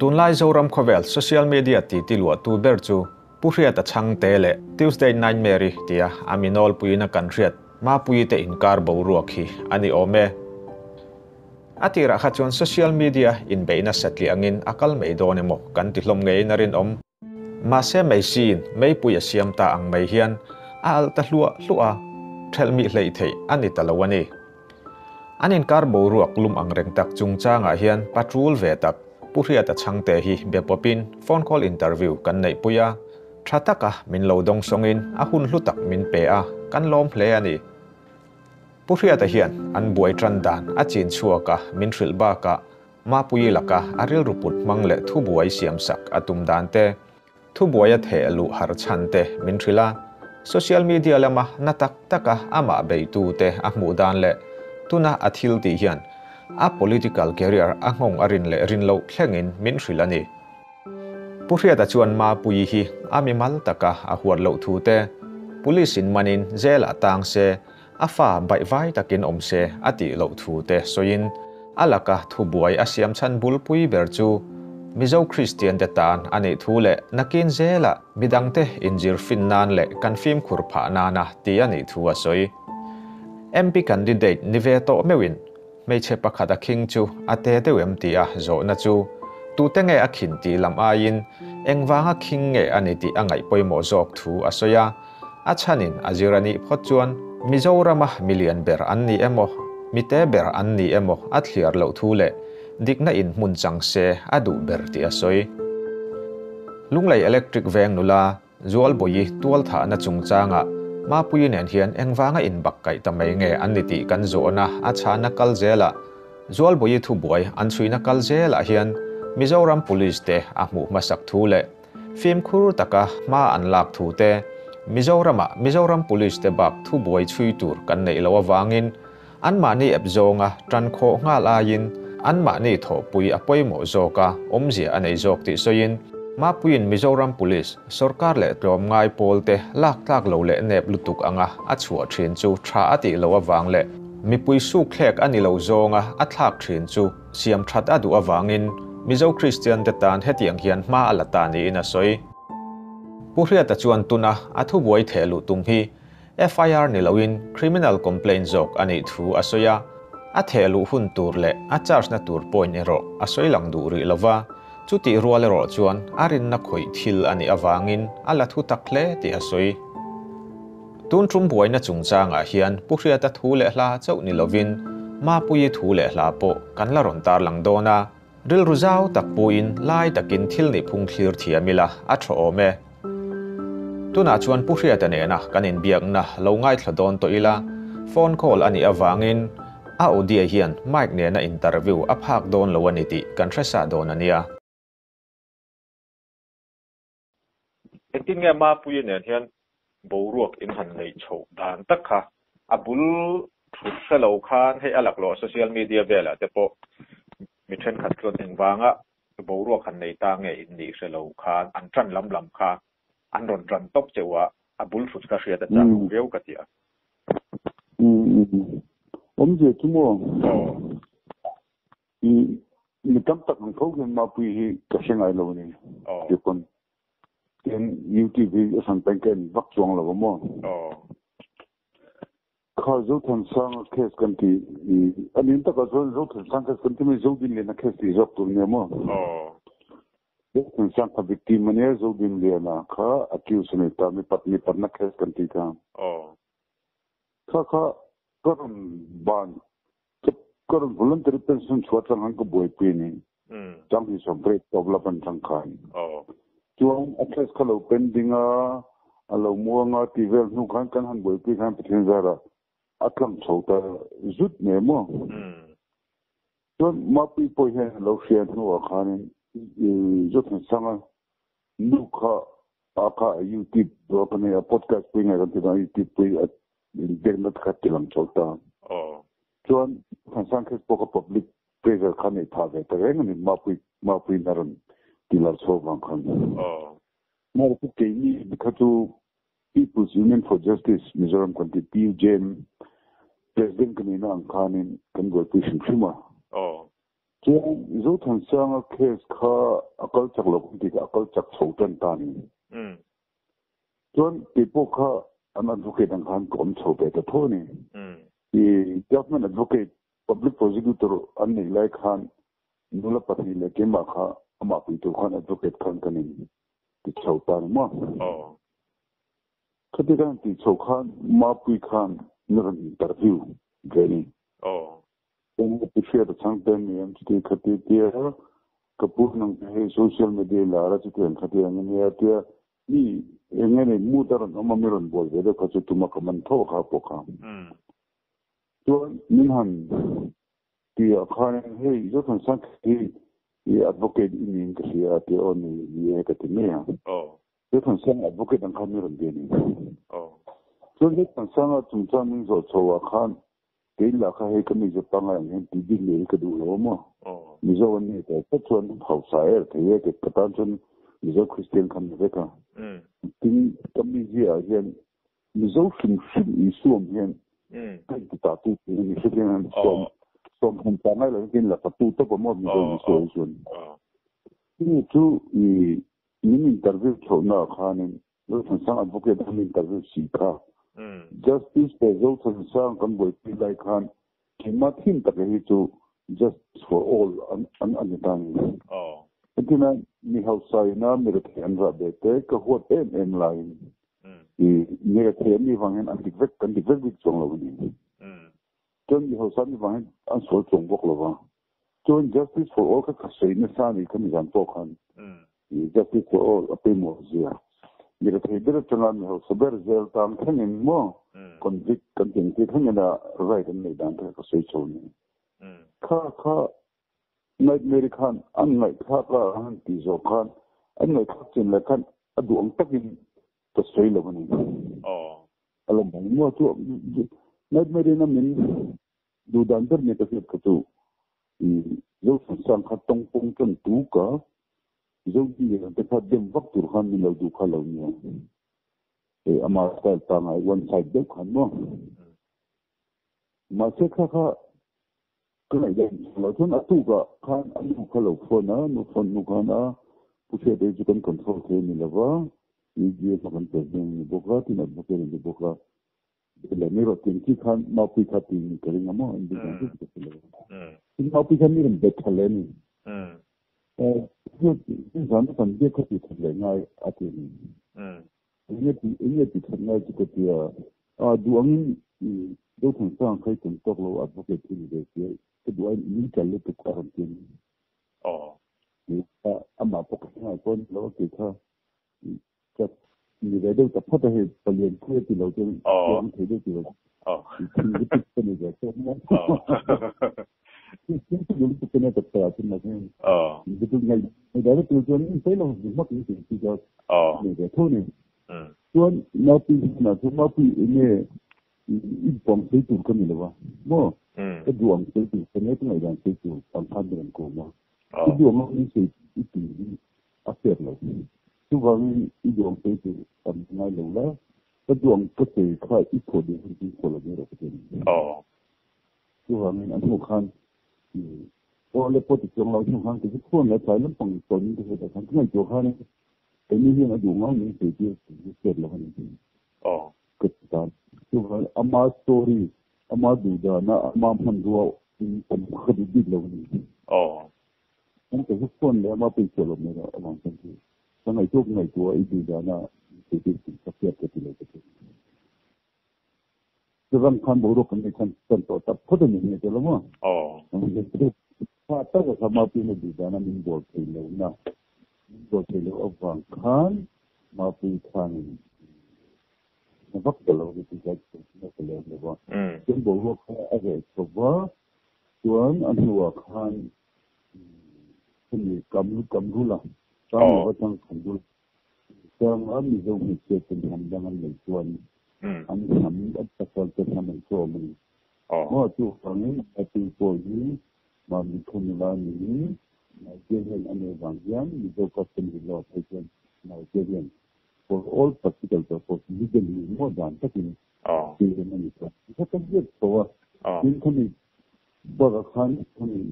Tunlai zoram khovel social media ti tilwa tu berchu Hriata Chhangte le Tuesday Nightmare tia aminol puina kanriat Mapuii te inkar bo ruakhi ani ome atira khachon social media inbeihna satli angin akal meidone mo kan ti hlom ngei narin ma se mei sin mei puya siam ta ang mei hian al ta hlua thelmi hlei thei ani talawani anin kar bo ruak lum ang reng tak chung changa hian patrol ve tak Hriata Chhangte hi bepopin phone call interview kan nei puya thataka min lodong songin a hun hlutak min pe a kan lom hle ani Hriata hian an buai tran dan a chin chuaka min thril ba ka Mapuii laka aril ruput mangle thu buai siam sak atum dan te thu buai a the lu har chan te min thrila social media lama natak taka ama beitu te a mu dan le tuna athil ti hian a political career a ngong arin le rin lo thlengin min thrilani Hriata chuan Mapuii hi ami mal taka a huar lo thu te police in manin jail atang se afa bai vai takin omse ati lo thu te soin alaka thu buai asiam chan bulpui berchu mizo Christian de tan ani thu le nakin jela midangte injir finnan le confirm khurpha nana ti ani thu asoi MP candidate niveto mewin meiche pakhata king chu ate dewem ti a zo na chu tu tenge akhin ti lam ain engwanga king nge ani ti angai poimo jok thu asoya achanin ajirani photchuan Mizorama million ber anni emo mite ber anni emo athliar lo thule dikna in mun changse adu ber ti asoi lunglei electric veng nula zual boi tual tha na chungchanga Mapuii nen hian engwanga in bakkai tamai nge anni ti kan zona achana kaljela zual boi thu boi an chuina kaljela hian Mizoram police te amu masak thule film khur taka ma anlak thu te Mizoram police te bak thu boi chui tur kan nei lo awangin anma ni ebzonga trankho nga lain anma ni tho pui apoi mo zoka omzia anei zok ti soin Mapuii Mizoram police sarkar le tlom ngai polte lak lo le nep lutuk anga achua thin chu tha ati lo awang le mipui su khlek ani lo zonga athak thin chu siam that adu awangin Mizo Christian te tan hetiang hian ma alata ni ina soi Hriata chuan tuna athu buai thelu tumhi FIR ni loin criminal complaint jok ani thu asoya a thelu hun tur le a charge na tur point ero asoi lang du ri lova chuti rual ero chuan arin na khoi thil ani awangin ala thu takle ti asoi tun trum buai na chungchanga hian Hriata thu le hla chau ni lovin Mapuii thu le hla po kan la ron tar lang dona ril ruzau tak puin lai takin thil ni phung thlir thiamila a tho ome tuna chuan Hriata ne na kanin biak na lo ngai thladon to ila phone call ani awangin a odia hian mic ne na interview a phak don lo ani ti kan thresa don ania etinge Mapuii ne hian boruak in han nei chho dan takha abul thut selo khan he alak lo social media vela te po mi then khat klon engwanga boruak han nei ta nge in ni selo khan an tran lam kha an ron ran top chewa abul thut ka Hriata chang veu katia omje tumo ni tam tak ng thog ng Mapuii hi kasengai lo ni tipon ten youtube asan penken bakchong lo mo khazo thon sang kes kanti anin ta khazo zo thon sang kes kanti me zo din le na kes ti jok tur ne mo thon sang ka victim mane zo din le na kha accuse ne ta me patni parna kes kanti ka kha karon ban karon voluntary pension chwata hang ko boy pe ni jang hi so break development sang khan chuang access khalo pendinga alo muanga tivel nu khan kan han boy pe khan pithin zara atlam chota zut ne mo chuan Mapuii po he lo share nu khan zut sanga nu kha aka youtube do kan ya podcast pe ngai kan ti youtube pe internet kha tilam chota chuan kan sang kes po public pressure khan ei tha ve ta ni Mapuii naron tilar sobang khan mar ku ke ni bikatu People's Union for Justice Mizoram kanti PUJM president kanina ang kanin kan go pushing shima zo thang sang a case kha akal chak lo ti akal chak chhotan tani chuan people kha an advocate an khan kom chhope ta thoni the government advocate public prosecutor an nei lai khan nula pathi le ke ma kha ama pi to khan advocate khan kanin ti chhotan ma khati kan ti chokhan ma pi khan nuran interview gani Hriata Chhangte niam chiti khati tia kapur nang social media la ra chiti an khati an ne tia ni engene mutar no miron bol de ka chu tuma kaman tho kha po kha to min han tia khan he zo thon sak ti advocate in ka sia tia on ni ka ti ne ha zo thon sang advocate an khan miron de ni so ni thon sang chung chang min zo chowa khan cái là cái cái mìnhจะตั้งอะไรเนี่ยที่ดินเลยก็ดูแล้วมั้งมิโซวันนี้แต่ถ้าชวนเขาสายที่เก็บกระตันชนมิโซคริสเตียนคันเด็กอ่ะที่ก็มีเยอะเช่นมิโซสิ่งอีส่วนเช่นที่ตาตุที่มีสิ่งนั้นส่วนคนต่างอะไรเช่นละประตูตัวก็มั่งมิโซส่วนที่จู่นี่อินเตอร์วิวชนนะข้านี่เราทั้งสองอันพวกเราอินเตอร์วิวสิค่ะJustice results and sang kan boy pilai khan kimatin tak hi chu justice for all an tang tina ni hausai na mir thian ra de te ka hot em line ni ra thian ni wang an dik kan dik vek chong lo ni ton ni hausai ni wang an so chong bok lo wa ton justice for all ka sei na sa ni kan jan to khan justice for all ape mo zia Mira theider changan me ho saber zel tam thanin mo convict kan tin ti thangena right an nei dan ka sei choni kha nightmare khan an ngai kha ka han ti zo khan an ngai kha chin la khan adu ang takin to sei lo ni alam bang mo tu nightmare na min du dan der ne ka fit ka tu zo sang kha tong pong kan tu ka Zogi yang dekat dem waktu khan milau du kalau ni, amal style tangai one side dek khan mo, masih kah kena yang kalau tu nak tu ka khan anu kalau phone nu khan pusat dia juga control ke ni lewa, ini makan terjeng ni boka, tidak boka ni boka, bila ni rotin ki khan mau pi kati ni kering mo, ini kan tu kita lewa, ini mau pi khan ni rembet kalen. Ini zaman kan dia kerja terlengai hati ni. Ini terlengai juga dia. Dua ni dua tentang kai tentang lo advocate ini dia. Kedua ini kalau tu karantin. Amma pokoknya pun lo kita ni dia tu pada he pelian kuat tu lo tu yang tu tu lo. Ini tu ni dia semua. Itu dulu tu kena terperantin macam. Betul ngai. Dari tujuan ini saya langsung dimak ini tiga. Ni dia tu ni. Tuan napi ini impom itu kan ni lewa. Mo. Kedua itu kena tu ngai dan itu pangkat dengan koma. Kedua ini itu akhir lah. Tu kami itu pangkat lewa. Kedua kita kah ikut dia kalau dia rakyat. Tu kami anu kan. Oleh politik yang lain kan kita pun ada dalam pengetahuan kita kan kita juga ini yang ada orang ini jadi lah kan kita juga amat story amat juga na amat pendua ini pemkhidmat lah ni kan kita pun ada amat pencelah mereka orang sendiri karena itu itu dana jadi setiap kita Jangan kan buruk kan contoh tak pada ni je lah mah. Jadi kata sama pilih di sana minbol pilih na minbol pilih orang kan maupun kan. Nampak kalau kita jadi pilih lepas. Jadi buruk ada sebab tuan anu kan ini kamu lah. Kamu macam kamu. Jangan misal dengan jangan tuan. Kami ada satu sama suami. Tu kami ada poli, kami kemudian ini, Nigerian ane bangyan, itu custom law agent Nigerian. For all practical purpose, legally more than tapi. Kita kan dia bahawa ini kami Baga khan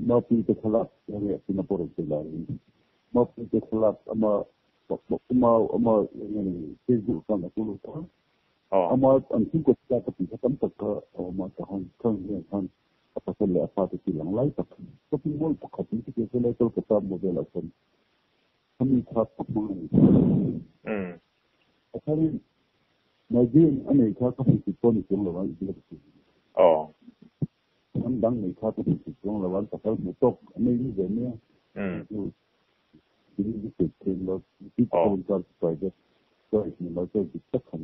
Mapuii te khalak yang Singapore te lari Mapuii te khalak ama Facebook kan aku lupa ama anjing ko ta ta pi tam tak ama ta hon kan kan apa sele apa tu silang lai tak tapi mol pakat ni ke sele to ke tab model asan kami khat pun asal najin ane kha ka pi pon ni lawan dia anh đang ngày khác thì cũng là vấn đề phải một tốt nên như vậy nhé thì cái chuyện là cái công việc phải được rồi thì nó sẽ bị tất cả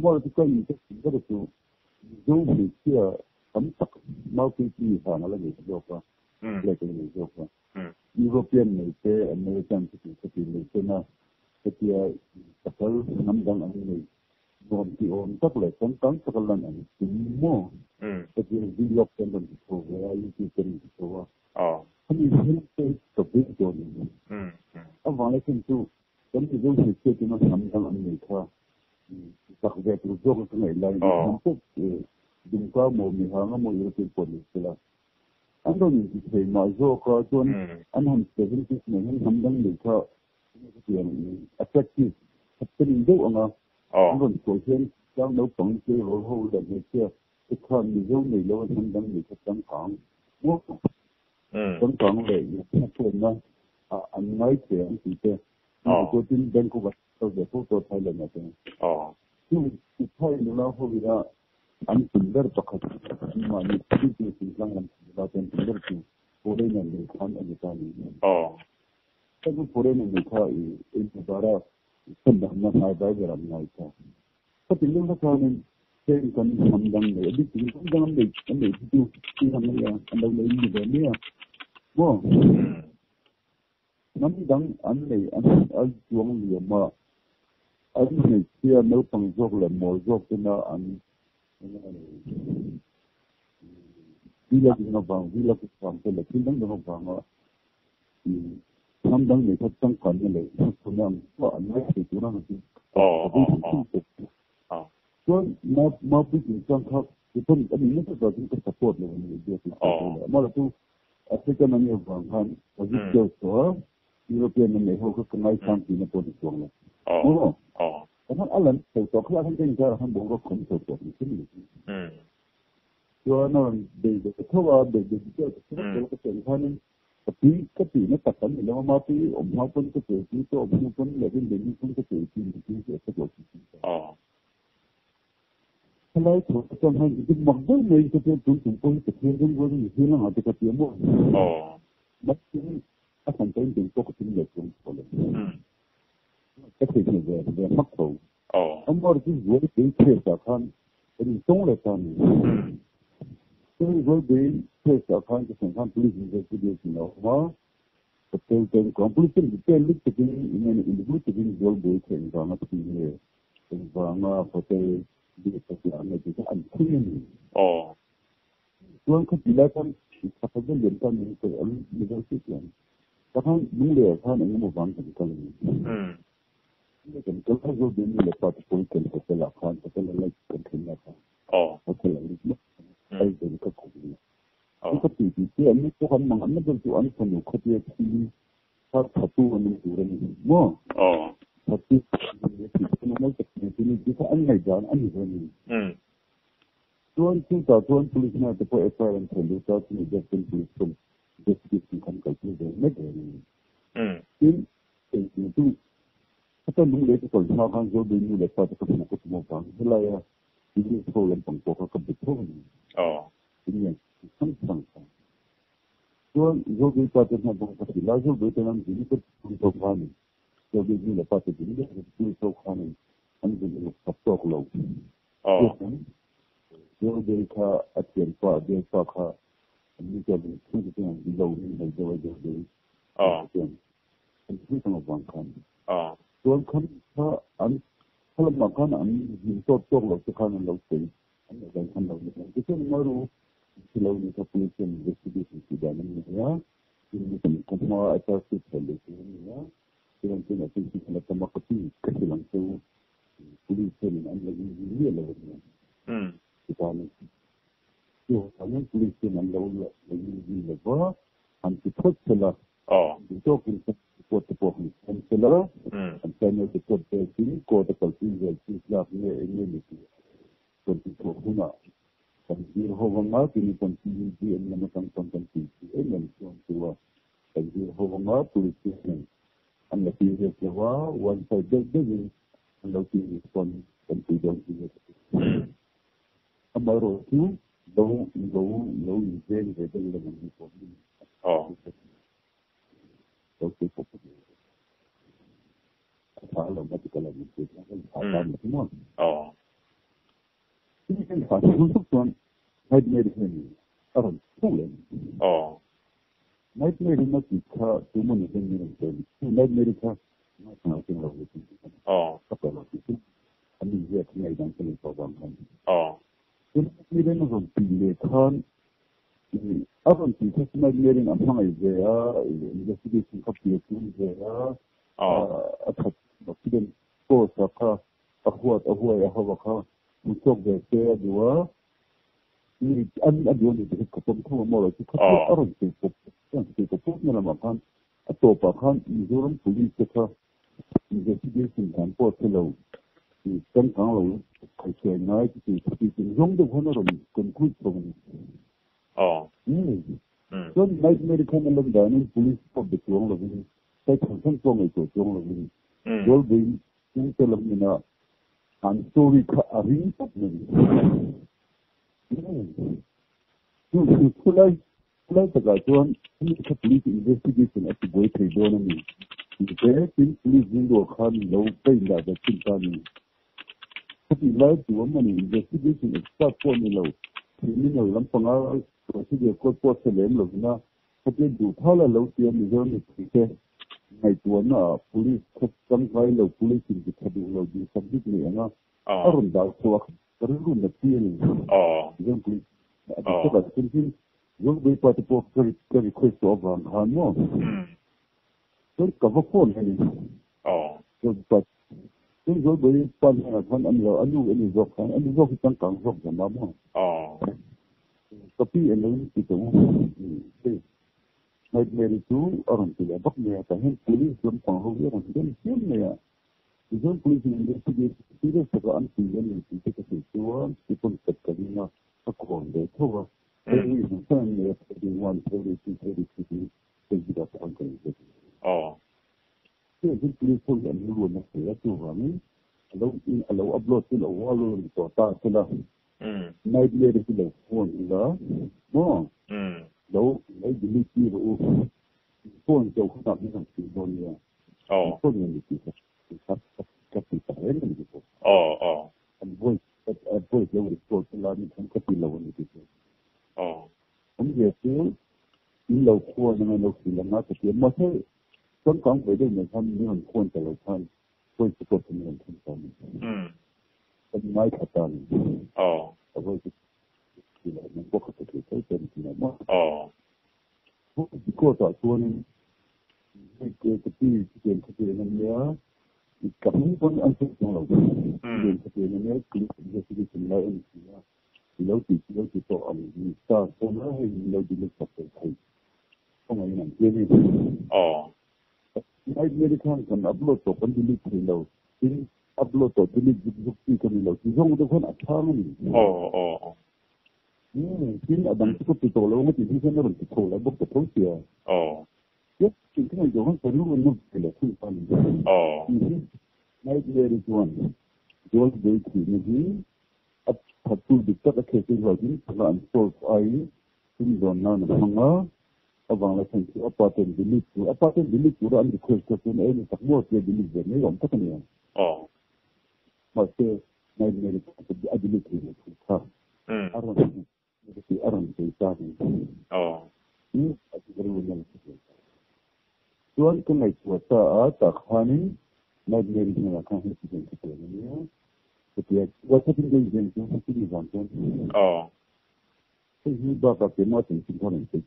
mà cái cái cái cái dù bị kia ẩm thực máu cái gì hàng là gì đó qua lại cái gì đó qua European này cái American cái này cái nào cái cái năm đang anh này gồm thì ổn tất lại con tất lần anh cũng mua cái gì lọc trên đường phố hay gì trên đường phố không như thế tập biết rồi vòng lại thêm chú cái gì cái nó nằm trong anh này thôi đặc biệt là do cái này là những cái dùng qua một mình hàng một cái quần là anh đâu những cái nói do có chuyện anh không thể những cái này nằm trong này thôi cái effective cái đâu anh anh còn cố gắng trong đấu bằng cái lỗ hole là cái kia cái con mình dùng này lâu hơn đang bị cái tăng khoảng mất tăng khoảng để cái chuyện đó anh nói chuyện thì cái tôi tin bên của bạn tôi để tôi thay lời này nhưng thay nó hồi đó anh tin rất chắc mà mình chỉ rằng là tên rất là cố định là không anh ta cái cố định là thôi em bảo là phần nào nó hay bây giờ làm ngay thôi có tiếng nó thôi nên trên cần làm đằng này biết tiếng cũng đang để anh để chú khi làm này anh đâu lấy gì về nữa đúng nắm đằng anh này anh ở chuông liền mà anh này kia nếu bằng dọc là một dọc cho nó anh đi là nó bằng đi là cái phòng cái là cái đằng nó bằng nắm đằng này thật tăng cần như này không làm có anh nói thì chúng nó so Mapuii in some khác thì tôi cái này nó có cái support là mình được mà là tôi African anh em vàng han ở dưới châu số European anh em họ có ngay sang thì nó có được xuống là cái nó Alan châu số khác hắn cái ra hắn bộ có không châu số thì so nó để cái thua để cái chuyện hắn cái gì nó tập tành là Mapuii họ phân cái chuyện thì họ phân là bên bên phân cái chuyện thì cái chỗ Hello, trong hai cái mặt đó này cái chuyện chúng tôi thực hiện trong quá trình hiện là cái chuyện mà bất cứ các thành viên chúng tôi có kinh nghiệm chúng tôi cái chuyện này về mắc đầu ông bảo cái gì cái thế sao khăn cái sống lại khăn cái gì thế sao khăn cái khăn police investigation nó cái completion cái lịch cái này cái rồi buổi chuyện đó nó cái này và nó phải di persiapan itu kan kini. Tuan kebilakan apa yang kan itu leadership yang. Bahkan mulai kan ini mau bangun kan ini. Kan kalau जो दिन में लेता तो कोई kan setelah kan setelah lagi kan kan. Setelah itu ai jadi ke kopi. Itu tipe ini tu kan mengambil tujuan penuh kerja ini. Satu ini tujuan ini. Mo. Tapi nó teknik kita angai jangan angai ini. Tuan kita tuan police na tu pun FIR yang terlalu tahu ni jadi police pun jadi kan kalau dia negara ini. Itu kita mula itu kalau nak jauh dari mula pada kita nak semua bang. Helaya ini Pholeng pangkok kebetulan. Ini yang sangat. Tuan jauh dari pada nak bang tapi laju betul ini tu untuk kami. Jadi ni lepas itu dia itu sokan anda jadi pasok law. Jadi ka acian pa dia ka ini jadi itu yang di law ni jadi. Itu sama bangkan. Tuan kan kalau makan ini sok law sekarang law sih. Anda jangan law ni. Kita maru law ni kapulisi investigasi sudah ni ya. Ini semua atas itu ya. Yang tidak tinggi pada temakati kesilang tu polis yang anda lagi dia lagi. Kita ni, yo, kami polis yang anda ละนี่เลยว่าอันที่ทดสอบที่โตขึ้นปวดปวดมันเสร็จแล้วอันที่เราจะปวดเป็นสิ่งก็จะเป็นสิ่งที่เราเนี่ยนี่คนที่ปวดหัวคนที่หัวงอที่มีคนที่มันต้องคนที่มันตัวคนที่หัวงอตัวที่อันที่เรียกว่า one sided living อันที่คนที่โดนที่amma rotu low very very level for me okay for ala matikala mistake ala mo ini kan untuk tuan nightmare ini aron Pholeng nightmare ini kita cuma ni nightmare kita macam apa itu apa itu ani dia kena dan kena program kan ini dengan pilihan apa sih sebenarnya yang apa aja ya investigation kapasitas ya atau mungkin kosaka ahwat ya hawa untuk bekerja dua ini ada yang dikatakan semua malah kita orang itu yang kita punya makan atau bahkan orang polis kita investigation dan portfolio kan kalau kayak naik itu 정도 하나로 conclude program. 그건 나이트 메디컬 나는 police of the world of the state control itu world of the intelligence and story aring Kulai tagatuan ini police investigation at the boy economy. There police window kan low pay la da tinta tapi live dua mana investigation start for ni lo ini ni lampang procedure court selem lo na tapi dua thala lo tiang ni zon ni ke ngai tua na police kam kai lo police ni thadu lo di subject ni na arun da tua perlu na tiang zon police ada tak sini zon be part of request of han mo so cover phone ni so butซึ่งเขาไปปั้นท่านอันนี้อันนี้ยกท่านอันนี้ยกที่ตั้งกลางยกอย่างนั้นมั้งก็พี่อันนี้ที่ตรงนี้ในเมริจูอารมณ์ที่แล้วบักเนี่ยแต่เห็น police ลำพังเขาเรื่องที่เป็นเรื่องเนี่ยที่เป็น police เนี่ยที่ได้สักอันที่เนี่ยที่จะเป็นตัวที่คนตัดกันนะสักคนเดียวทั่วไปนี่มันสร้างเนี่ยเป็นวันที่เป็นที่เราต้องการที่ที่police คนอย่างนี้ล้วนนะเสียตัวนี้เราอัพโหลดที่เราว่าเราตัวตาที่เราในเรื่องที่เราโฟนเราเราดิลิที่เราโฟนเจ้าขนาดนี้ทั้งสี่โดนเนี่ยโฟนอย่างนี้ที่กับที่ตายนั่นเองอันบ่อยเรารีพอร์ตเรานี่ทั้งกับที่เราเนี่ยที่ผมเห็นที่เราควรจะเราสิ่งละนักที่มาใช่ต้นกองไปได้ในท่านนี่มันควรจะเราท่านควรจะกดเป็นเงินทุนตอนนี้เป็นไม้ขัดตันแต่ว่าที่เรามันก็ขัดตัวใช้เป็นที่ไหนมั้งพวกที่ก็ต่อตัวนี้ไม่เกิดที่เกินขัดตัวนั้นเนี้ยกับนี้คนอันสุดของเราเกินขัดตัวนั้นเนี้ยคือจะเป็นเราเองเราติดต่ออะไรมีสารคนละให้เราดีลึกกับตัวใครต้องอะไรนั่นเรื่องนี้ในเรื่องการอัพโหลดตัวคนดีลึกที่เราที่อัพโหลดตัวดีลึกที่คนเราที่ส่งตัวคนอัดทางนี่ที่อดัมที่ก็ติดต่อเราไม่ติดที่ฉันเราติดต่อแล้วบอกตัวเขาเสียยกสิ่งที่เราต้องการรู้มันนู่นเป็นอะไรที่ฟังในเรื่องวันย้อนไปที่นี่อัพตัวดิบตัดเคสเราที่ทำโซลไอที่โดนนั่นฟังabang lasan tu apartment bilik tu ran request tu ni tak buat dia bilik dia ni orang tak ni masa naik ada bilik tu aran tu tak ni ada berulang tuan kan naik kuota tak hani naik bilik ni akan hidup kita ni setiap kuota tinggal jenis tu mesti dibantu ini bapa kena tinggal orang tu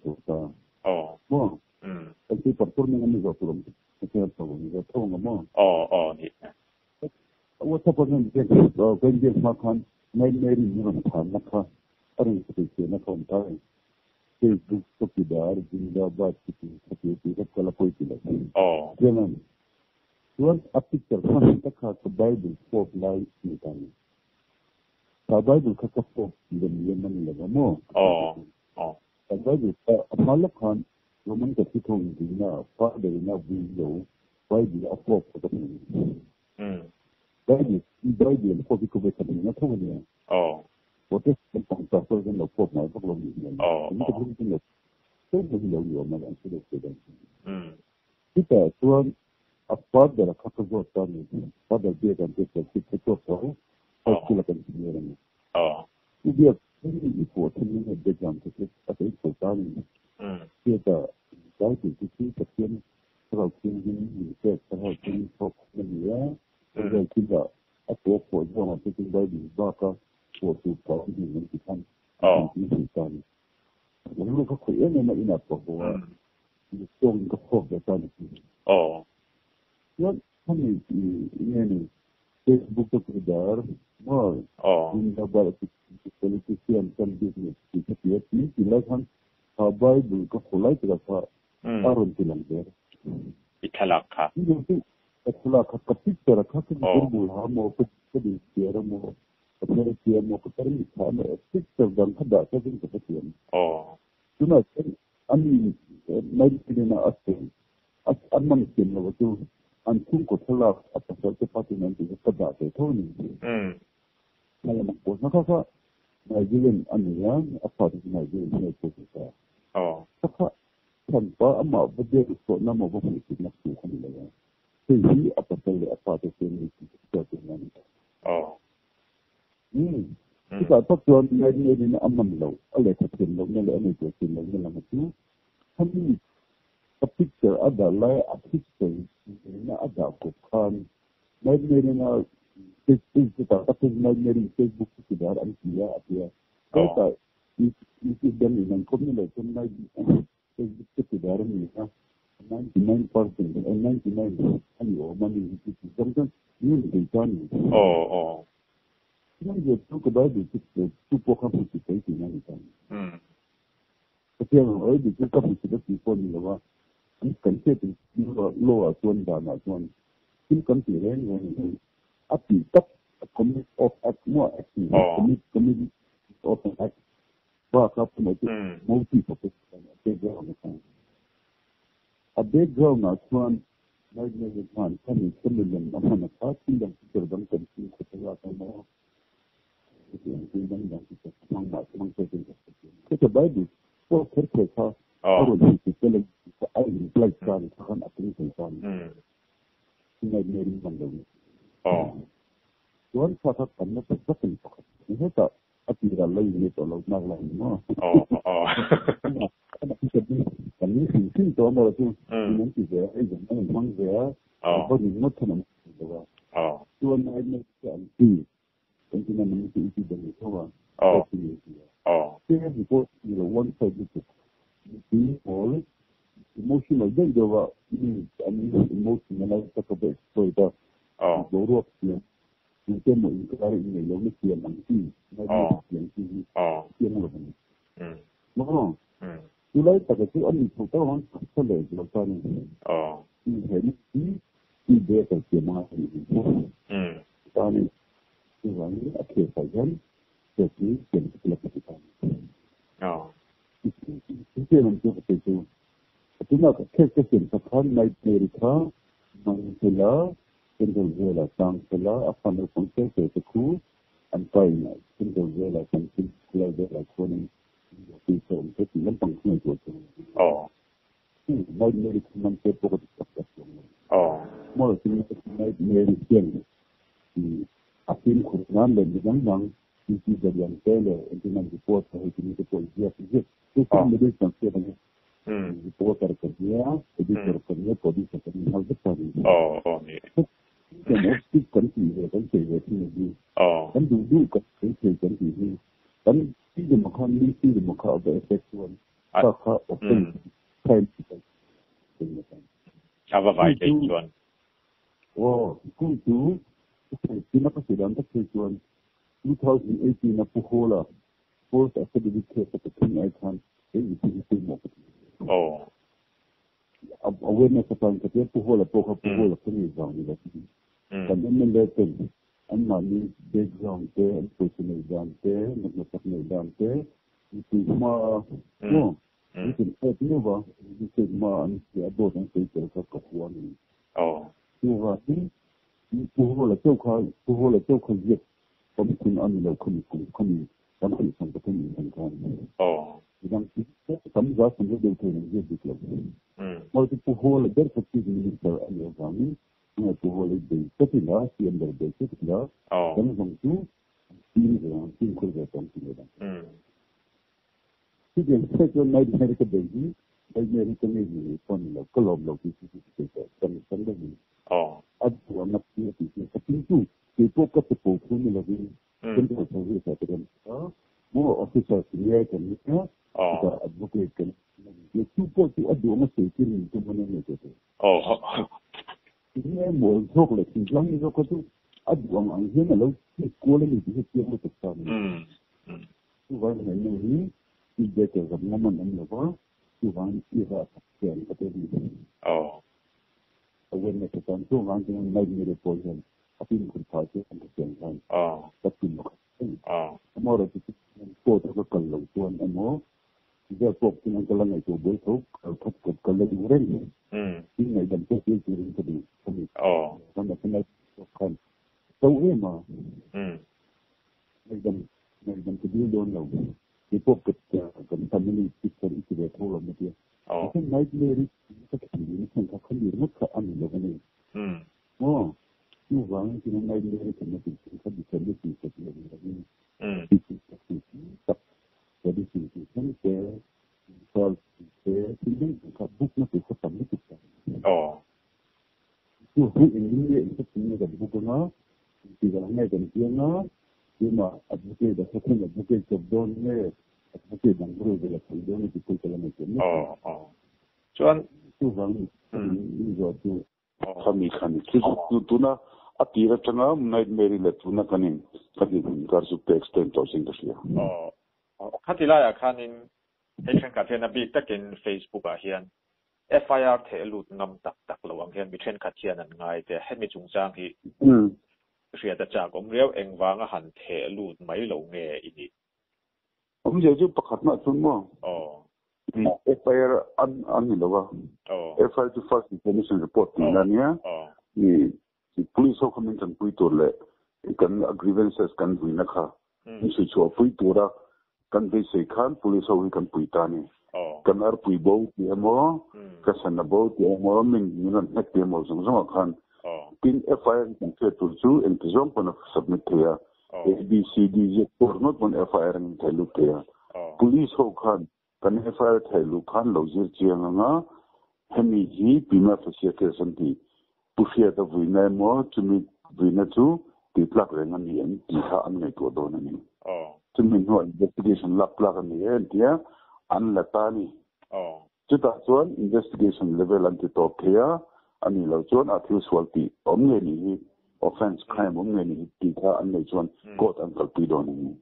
뭐, 그 performing ini juga belum, saya tahu ini tahu nggak mau. Ni. Waktu pernah kerja makan, naik ini orang tahan nak, orang seperti nak orang tahan. Facebook popular Zindabad City kala koi tila. Jalan. Tuan picture kan tak ke Bible pop lai ni kan. Ka Bible ka pop dan yemen laga mo. Ka Bible amalak kan roman ka sitong dina pa dari na video Bible pop ka ni. Bible pop ko be kan na thong ni. What is the concept of the pop na ko ni. Saya boleh lihat macam sudah sudah. Kita tuan apa dari kata buatan ini, pada dia dan kita tahu, apa yang kita ni. Dia ini itu ini dia jam kita ada itu kan. Kita tahu kita kena kalau kita ini kita tahu kita pop ni ya, kita apa jangan kita bagi baka waktu kau ini kita kan. Lalu kau ini nak ingat bahawa itu kau betul. Ya, kami ini Facebook beredar, mal, ini baru politician kan bisnes. Kita ini silakan Bible kau mulai terasa arun tilang dia. Ikalaka. Ini ikalaka ketik terasa berbul hamo ketik dia mo. Ketika dia mau ketemu sama, ketik dan kada ketik ketik. Cuma ani naik asing, asman mungkin waktu antum kotelak atas tempat nanti kada itu ni. Kalau nak nak Nigerian anian apa di Nigerian itu kita. Saka tanpa ama berdiri so nama bukan itu nak tuhan lagi. Jadi apa itu ni kita dengan. Kita tuan Nigerian aman lau, oleh kecil lau, ni oleh kecil lau ni lama tu. Kami picture adalah picture ini ada bukan Nigerian kita tapi Nigerian Facebook tidak ada dia. Kita itu dan dengan komunitas Nigerian Facebook tidak ada ni. 99% and 99% ayo mani itu jangan ni kita ni. Yang dia tu kepada itu bukan kita itu ni kan. Tapi yang orang itu kan kita people ni lah. Kan kita loa tuan dana tuan. Kita kan pilih ni. Api tak commit of act more acting. Commit of act. Bahawa apa itu motif apa background kan. A background tuan Nigerian tuan kami kemudian mana pasti yang terbang tentu kesalahan mau. Kita Bible, so kerja orang itu kalau air pelajar kan aplikasi kan, tinggal meri mandiri. Tuan kata kami terpakai pakai. Ini tak apira lain ni kalau nak lain no. Kami sih tu orang tu nanti dia, jangan memang dia, apa ni nak tanam dia. Tuan ini cantik. Tentunya mengisi isi dari semua. Saya report one side itu. All emotional dan juga ini emotional tak apa itu. Baru dia mungkin mau ingkar ini yang mesti yang nanti. Yang mana? Mana? Mulai tak itu orang itu orang selesai jalan ini. Ini dia terjemah ini. Tadi ini akhir saja jadi yang kita lakukan. Itu yang kita itu. Itu nak kesempatan naik mereka mengela, mengela tangkela apa mereka itu antaranya mengela tangkela kuning itu untuk lempang itu. Naik mereka mengela pokok itu. Malah naik mereka akhir Quran dan dengan isi dari yang telh dengan report ini itu polisi itu menjadi sanksi dengan report kerja jadi polisi kerja hal besar ini. Dan mesti kan ini kan dulu kan ini kan tidak makan tidak makan ada efektuan kakak open time apa baik tuan? Itu pinakasidang tuan 2018 na Puhola Fourth Academic Care sa King Icon Itu mo. Oh. Awareness upon the puhola puhola puni zang ni lagi. Kan ini lepen. Amma ni background te, personal zang te, personal zang te. Itu semua. No. Itu ni ba. Itu semua ni ada yang saya cakap ni. Oh. Itu ni. Puhola jauh je. Kami kun ani lau kami sampai kami kan. Oh. Yang kami dah sampai jauh tu ni je. Mau puhola berfakti minister ani kami. Mau puhola di sebelah si under di sebelah. Kami bangsu tim kerja kami. Jadi saya naik Amerika bagi ni pun kalau di sisi kami sampai ni. Oh. Ada anak dia di sini tu. Itu ketemu pun lagi. Tentu saja saya katakan. Mau officer dia kan ni. Kita advocate kan. Itu pun tu ada orang sekir ni tu mana ni tu. Oh. Ini mau jauh lagi. Jangan jauh tu. Ada orang angin lalu sekolah ni dia siapa tak tu orang ni dia kerja zaman ni apa? Tu orang dia yang kata ni. Oh. Awareness tentang tu orang yang naik ni reposan. Tapi mungkin sahaja yang kan. Tapi mungkin. Amor itu foto kalau tuan amor dia pop dengan kalang itu betul kalau orang ini dan tu itu kami. Sama kena kan. Tahu emang. Dan kedua don lalu. Dia pop kan family picture itu dia tahu lah dia. Kan naik ni ini kan dia muka ani lagu ni. Orang yang naik ni kan bisa bisa lagi. Jadi kan soal ini bukan nanti ketemu kita. Ini punya bukan tidak hanya dia cuma advocate dah sekarang advocate job ni advocate yang baru dia ni kita kalau macam ni. Cuan tu bang ini tu kami kan tu na atira tengah nightmare le tu na kanin kami garsu extend to sing dia. Katila ya kanin Asian Katena bi takin Facebook hian FIR thelut ngam tak lawang hian mi then khathian an ngai te hemi chungchang hi Hriata Chhangte riau engwanga han thelut mai lo nge ini je pakhat na chun mo FIR an ni lawa FIR to first information report ni na ni police ho khamin chan pui tor le kan grievances kan buina kha ni su cho pui tora kan be sei khan police ho kan pui ta ni kan ar pui bo ti mo ka san bo ti mo min ni na nek ti mo zong zong khan pin FIR kan ke tu chu intizam kon submit ya ABCD por not on FIR ni thelu ya police ho khan kan FIR thelu khan lo jir chiang nga hemi hi pima facilitation ti pusia da buina mo chumi buina chu ti plak renga ni en ti kha an ngai to do na ni chumi no investigation lak ni en dia an la ta ni chuta chuan investigation level an ti to thea ani lo chuan athil swalti omnge ni offense crime omnge ni ti kha an nei chuan court an kal pi do ni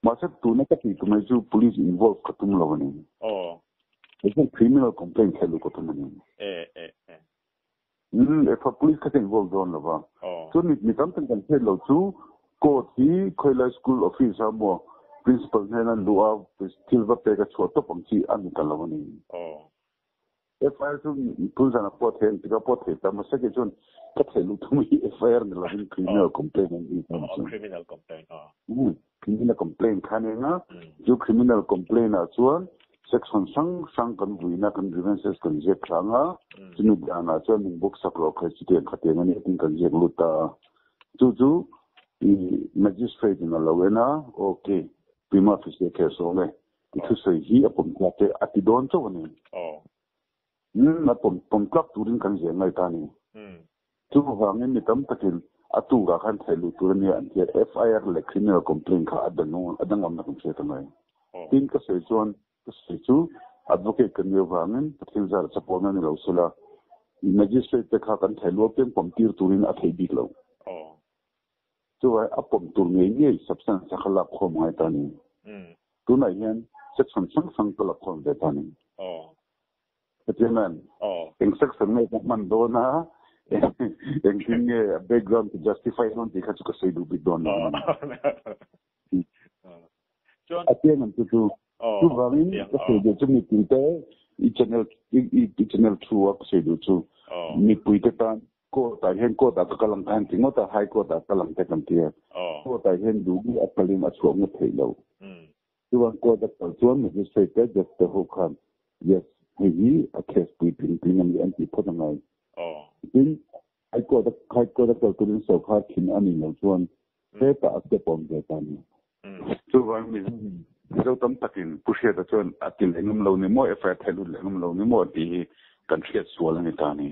ma se tu na ka ti tu mai chu police involved khatum lo ni it's a criminal complaint khelu ko tum ni if a police get involved on the one. So ni something can say lo chu court hi khoila school office amo principal nena lua silver pega choto pangchi an kalawani. FIR tu pulsa na pot hen tiga pot he ta masake chon kathelu tumi FIR ni lavin criminal complaint ni criminal complaint criminal complaint khane na ju criminal complaint a chuan section sang kan buina kan grievances kan je thanga chinu dana chuan ning book saklo khachite khateng ani tin kan je luta chu magistrate na lawena okay prima facie case ole itu sei hi apom klate atidon to ni na pom klap turin kan je ngai tani chu wangin ni tam takin atu ga kan thailu turani an je FIR le criminal complaint kha adangam na kan se tangai tin ka sei chuan Situ advocate kan yo wangin pathil zar chapona ni lo sula magistrate te kha kan thailo pen pomtir turin a thei bik lo so apom tur nge substance khala khom ngai tani tu na hian section sang to la kon de tani Chairman in section me man do na in king background to justify non de ka chu ka sei du bi don na Chairman tu varin ka sei de chu mi te i channel 2 ka sei du chu mi pui te tan ko ta hen ko ta ka lang kan tingo ta hai ko ta ka lang te kan tia ko ta hen du bi apalim a chuang mo thei lo tu wan ko ta chuan mi sei te just the whole kan yes he a case between and anti put on my in I got the couldn't so hard in any no chuan te ta at the pom de tan tu wan mi zo tam takin pushia ta chuan atil engum lo ni mo effort helu engum lo ni mo ti kan thiat sual ni ta ni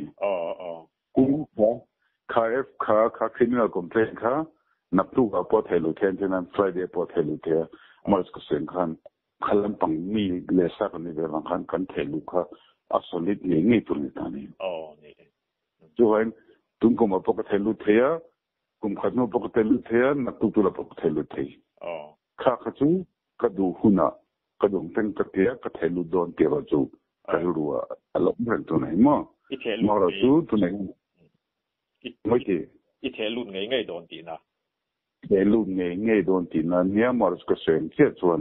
cũng có criminal complaint có nạp thu vào pot helu thiên trên anh Friday pot helu thiên mà có sinh khăn khăn bằng mi lệ sa cái này về bằng khăn cần helu có absolutely ngay tuần này này cho anh tung cũng mà pot helu thiên cũng khăn mà pot helu thiên nạp thu là pot helu thiên khá chú cái đủ huna cái đủ tên cái thiên cái helu don tiền vào chú cái đủ à lộc bên tuần này mà rồi chú tuần nàyไม่ใช่อีเทลุนง่ายๆโดนตีนะเทลุนง่ายๆโดนตีนะเนี่ยมาร์สก็เสียงเสียส่วน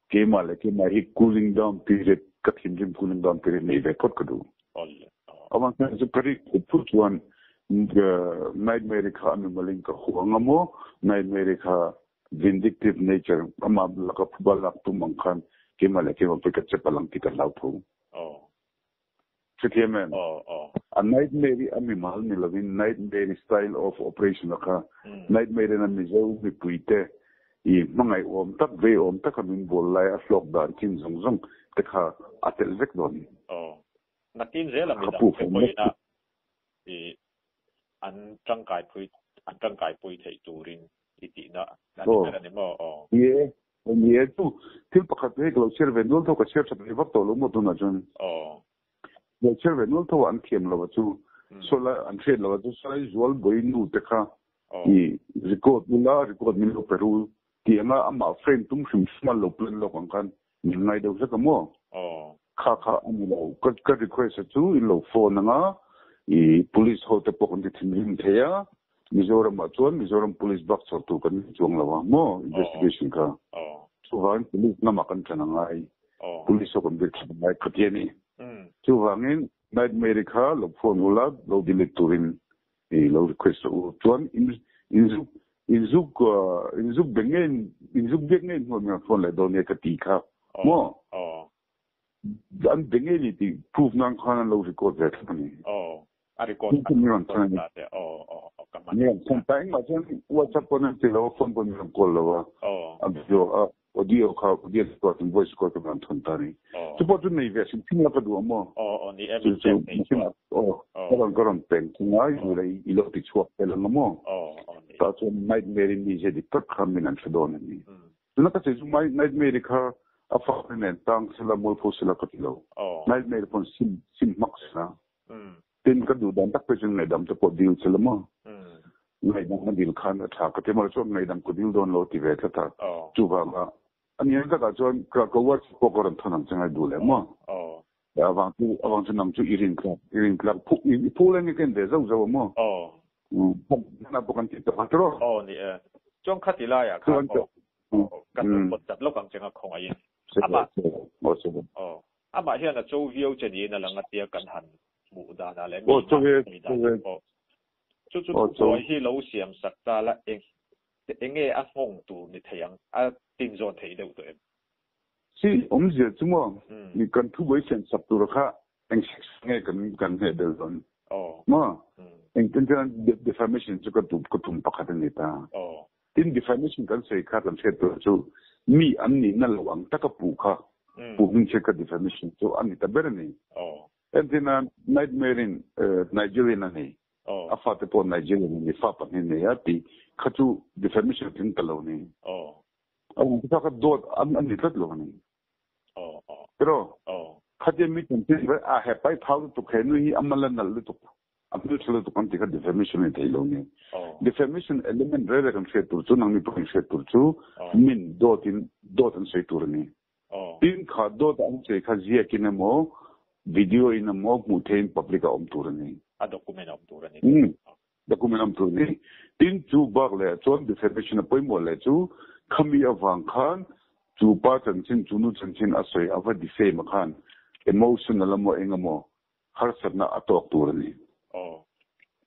เกมอะไรเกมอะไร cooling down period กับทีม cooling down period นี่แบบพอดก็ดูเอามันเป็นสุดที่พูดวันnightmare ค่ะอันนี้มาลิงก์หัวงามโม nightmare ค่ะ vindictive nature อามาลักบลักตุมังคันเกมอะไรเกมอะไรก็จะพลังที่กันเล่าทุ่งChairman. A nightmare ami mahal ni lavin nightmare style of operation ka. Nightmare na mizo mi puite. I mangai tak ve tak kamin bolai a flok dan kin zong te kha atel vek don. Natin zela mi da poi na. I an tangkai pui thei turin iti na ni mo Ye tu til pakhat ve lo serve nol to ka ser sa vak to lo mo tu na jon. The children will to one came over to solar and trade over to solar is all going to the car. He record Milo Peru, the ama friend to small open lock on can, night of the more. Kaka Amilo, got requested to in low phone, police hold the pocket in here, Mizoram Matuan, Mizoram police box or two can more investigation car. So one police Namakan Chanangai, police open bit by Katiani. Chu hangin nightmare kha lo phone ula lo delete turin e lo request u chuan inzuk bengen mo phone le don ka ti kha mo dan bengen ti proof nang khana lo record that ni a record yeah sometimes ma chen WhatsApp pon ti lo phone pon call lo abjo audio ko voice ko kan thon tani support nei ve sin tin la ka du mo ni everything garon pen ngai ule ilo ti chuak pel mo ta chu nightmare ni je di tak kham min an chadon ni tuna ka chu nightmare kha a fa ne tang sala mol pho sala ka tilo nightmare pon sim max na tin ka du dan tak pe chung ne dam te po dil sala mo ngai dang dil khan tha ka te mar chu ngai dang ko dil don lo ti ve ta chu ba anh em các bạn cho các work của các bạn thằng chẳng ai đủ lắm mà, avant tu nằm chú irin club Pholeng cái đấy giàu mà, na bukan kita patro, trong khát thì lại à, cái một chặt lúc càng chẳng không ai, mà hiện là châu Việt trên này là ngắt tiệt cần hành, mù đà là lấy chú rồi khi lâu xem sắc ta là anh nghe à phong tu như thế样à tin rồi thấy được rồi. Si, giờ chúng mình cần thu với sản sắp tu ra, anh nghe cần hệ được rồi. Mà, anh tin rằng defamation cho cái tụm bạc hạt này ta. Tin defamation cần xây khát làm xét được cho mi anh nín là lỏng tất cả bù khá, bù mình chơi cái defamation cho anh ta bên này. Anh tin là nightmare in Nigeria này. Afat po Nigeria ni fa pa ni ya ti khatu defamation tin talo ni ang ta ka dot an ni tat lo ni pero khate mi tin a he pai thau tu khenu hi amalan nal tu amul chlo tu kan ti ka defamation ni tilo ni defamation element re kan se tur chu nang ni tu se tur chu min dot an se tur ni tin khá đô đã ông chế khá dìa kì nè mô video in nè mô mù thên public ông tù rà nè document ông tù rà nè document ông tù nè tin chú bạc lệ chôn defamation nè bôi mô lệ chú khami à vàng khan chú ba chân chín chú nụ chân chín à xoay à vá defame à khan emotional mô enga mô har sát na atok tù rà nè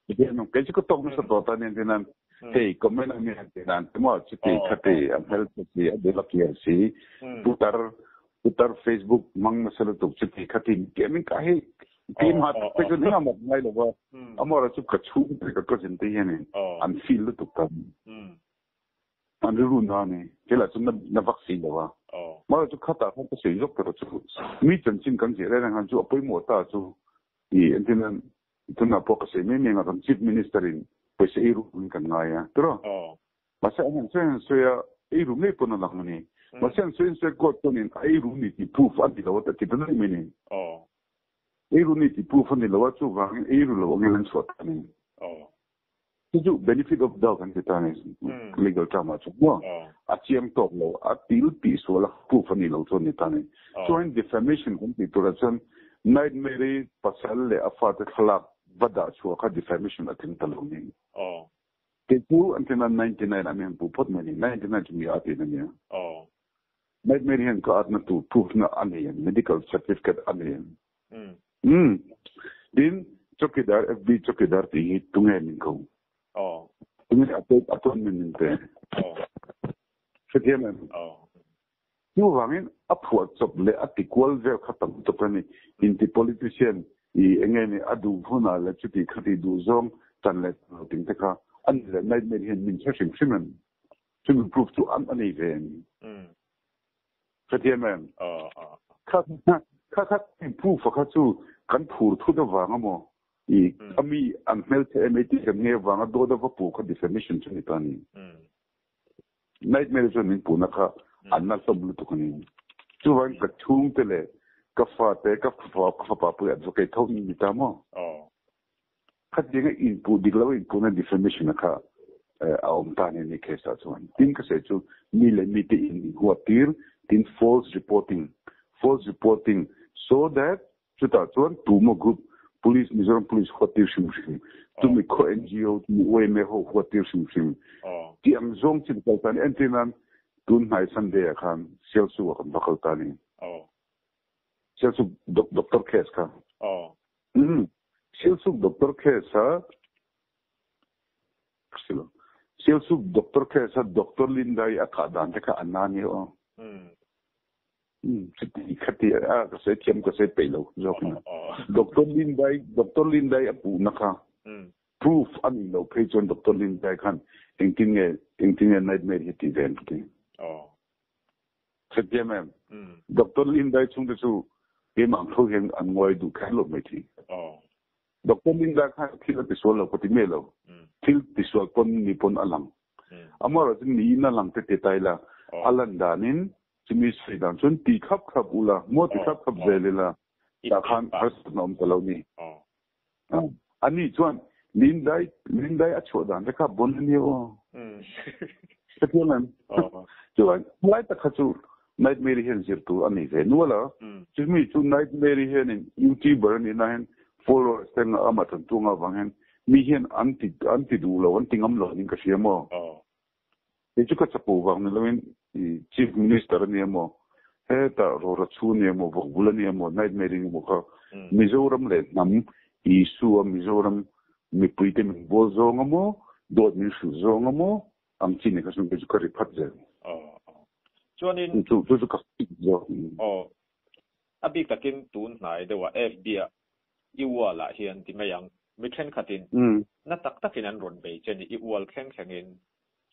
bây giờ cái chú có tông nó sát tỏ ta nên thế nan hey comment anh em thế nan thế mà chú tì khá tì anh help tì à để lạc kia xí putar Facebook mang masala tu chiti khatin kemin kahe team hat pe jo ninga mat ngai lo amora chu kachu ka ko jinte yene an feel tu kam an ru na ne kela chu na vaccine lo ma chu khata ko se yok pero chu mi chen chin kan je ra han chu apoi mo ta chu I entinan tu na po ka se me nga kan chief minister in pe se iru kan ngaya tro masa han se ya iru me po na lang ni Masan sense got tonin ai runiti proof anti lawat at kita na minin. Ai runiti proof anti lawat so vang ai ru law ngilan swat ani. Tuju benefit of doubt kan kita ni legal drama so mo. Achiam top law atil pi so la proof ani law so ni tani. So in defamation kan ti torasan nightmare pasal le afat khalaq bada so ka defamation atin talong. Ketu antina 99 amen pu pot mani 99 mi ati na niya. Nightmare yan ka at na to proof na ano yan, medical certificate ano yan. Din, chokidar, FB chokidar ti tungen ko. Tungen aton mininte. Sige man. Yung wangin, upward sop le at equal ver katang to kani, inti politician, engeni adu huna le chuti kati duzong, tanlet ting teka, anle nightmare yan min sashing simen. Simen proof to an even. Katiaman. Kakat improve fakatu kan pur tu da wanga mo. Kami ang health MAT kami wanga do da vapu ka defamation sa itani. Nightmare sa min puna ka anna sablu to kani. Tuwan ka chung tele ka fate ka papu advocate thau ni mitamo. Katianga input diglaw input na defamation ka aom tani ni kesa tuwan. Tin ka sa chu nile miti in huatir in false reporting so that chuta chuan tumo group police Mizoram police khatir shim tumi ko NGO tu OME ho khatir shim ti ang zong chin kaltan entinan tun hai sunday khan selsu kan bakal tani selsu doctor case ka selsu doctor case ha selsu doctor case doctor Lindai akadan ka anani o khati ka se tiam ka se pelo jokna Dr. Lindai apu naka proof ani no page on Dr. Lindai khan engtinge nightmare hiti den ki Satyam Dr. Lindai chung de chu ke mang tho heng an ngoi du khan lo mai thi Dr. Lindai khan thil episode lo pati melo thil episode pon ni pon alang amara ni na lang te taila alandanin chimi sridan chun ti khap ula mo ti khap zelela ta khan has nom taloni ani chuan lindai achodan ka bonni o sepian chuan lai ta khachu nightmare hen zirtu ani ve nuala chimi chu nightmare hen in youtuber ni na hen followers ten amatan tunga wangen mi hen anti du lo an tingam lo ning ka siamo chu ka chapu wang ni chief minister ni mo ta ro chu ni mo bula ni mo nightmare ni mo ka Mizoram le nam isu Mizoram mi puite min bozo ngamo dot min shu zo ngamo am chini ka sun ka ri phat je chuanin chu ka zo abi takin tun nai de wa FB iwala hian ti mayang mi thlen khatin na tak takin an ron be cheni iwal kheng khengin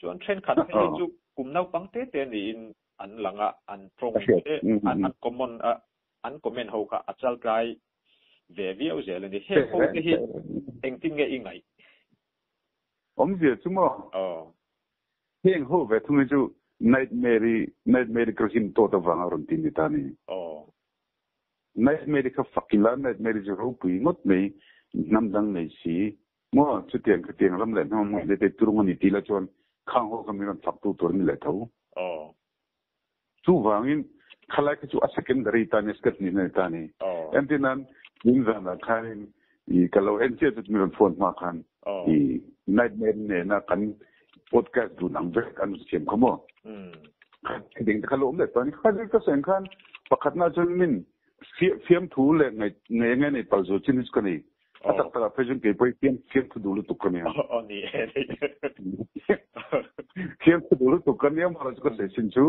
chuan thlen khat he chu kumnau pangte te ni in an langa an prong an common an comment ho ka achal kai ve viau zel ni he ho te hi engting nge ingai je chumo heng ho ve thung chu nightmare krasin to ta wanga ron tin ni tani nightmare ka fakila nightmare ju ro pui ngot nei namdang nei si mo chu tiang ka tiang lam le no mo le te turung ni tila chon khang ho ka miran thak tu tur ni le thau chu wangin khalai ka chu a secondary tani skat ni na tani entinan inzana khain I kalau ente tu miron phone ma khan I nightmare ne na kan podcast du nang ve kan siam khamo ding kalau le tani khan ka sen khan pakhat na chun min fiam thu le ngai nei pal zo chinis ka nei atak ta phejun ke poi fiam thu dulu tu kan ya ni fiam thu dulu tu kan ya ma ka se sin chu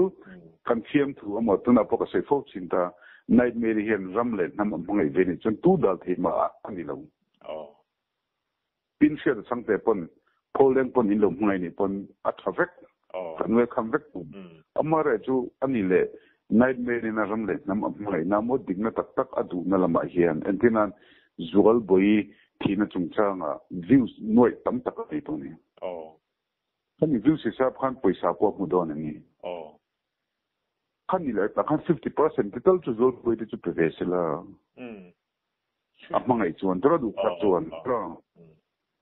kan fiam thu amo tu na pok se fo chin ta nightmare hian ramle nam mangai ve ni chun tu dal the ma ani lo pin share sangte pon Pholeng pon in lo mangai ni pon athavek kan we kham vek tu amare chu ani le nightmare in ramle nam mangai na mo digna tak tak adu na lama hian entinan zual boi thina chungchanga views noi tam tak ai to ni kan views hisab khan paisa ko mu don ni kan ni le ta kan 50% total to zol boi te chu prevesela amangai chuan tro du ka chuan tro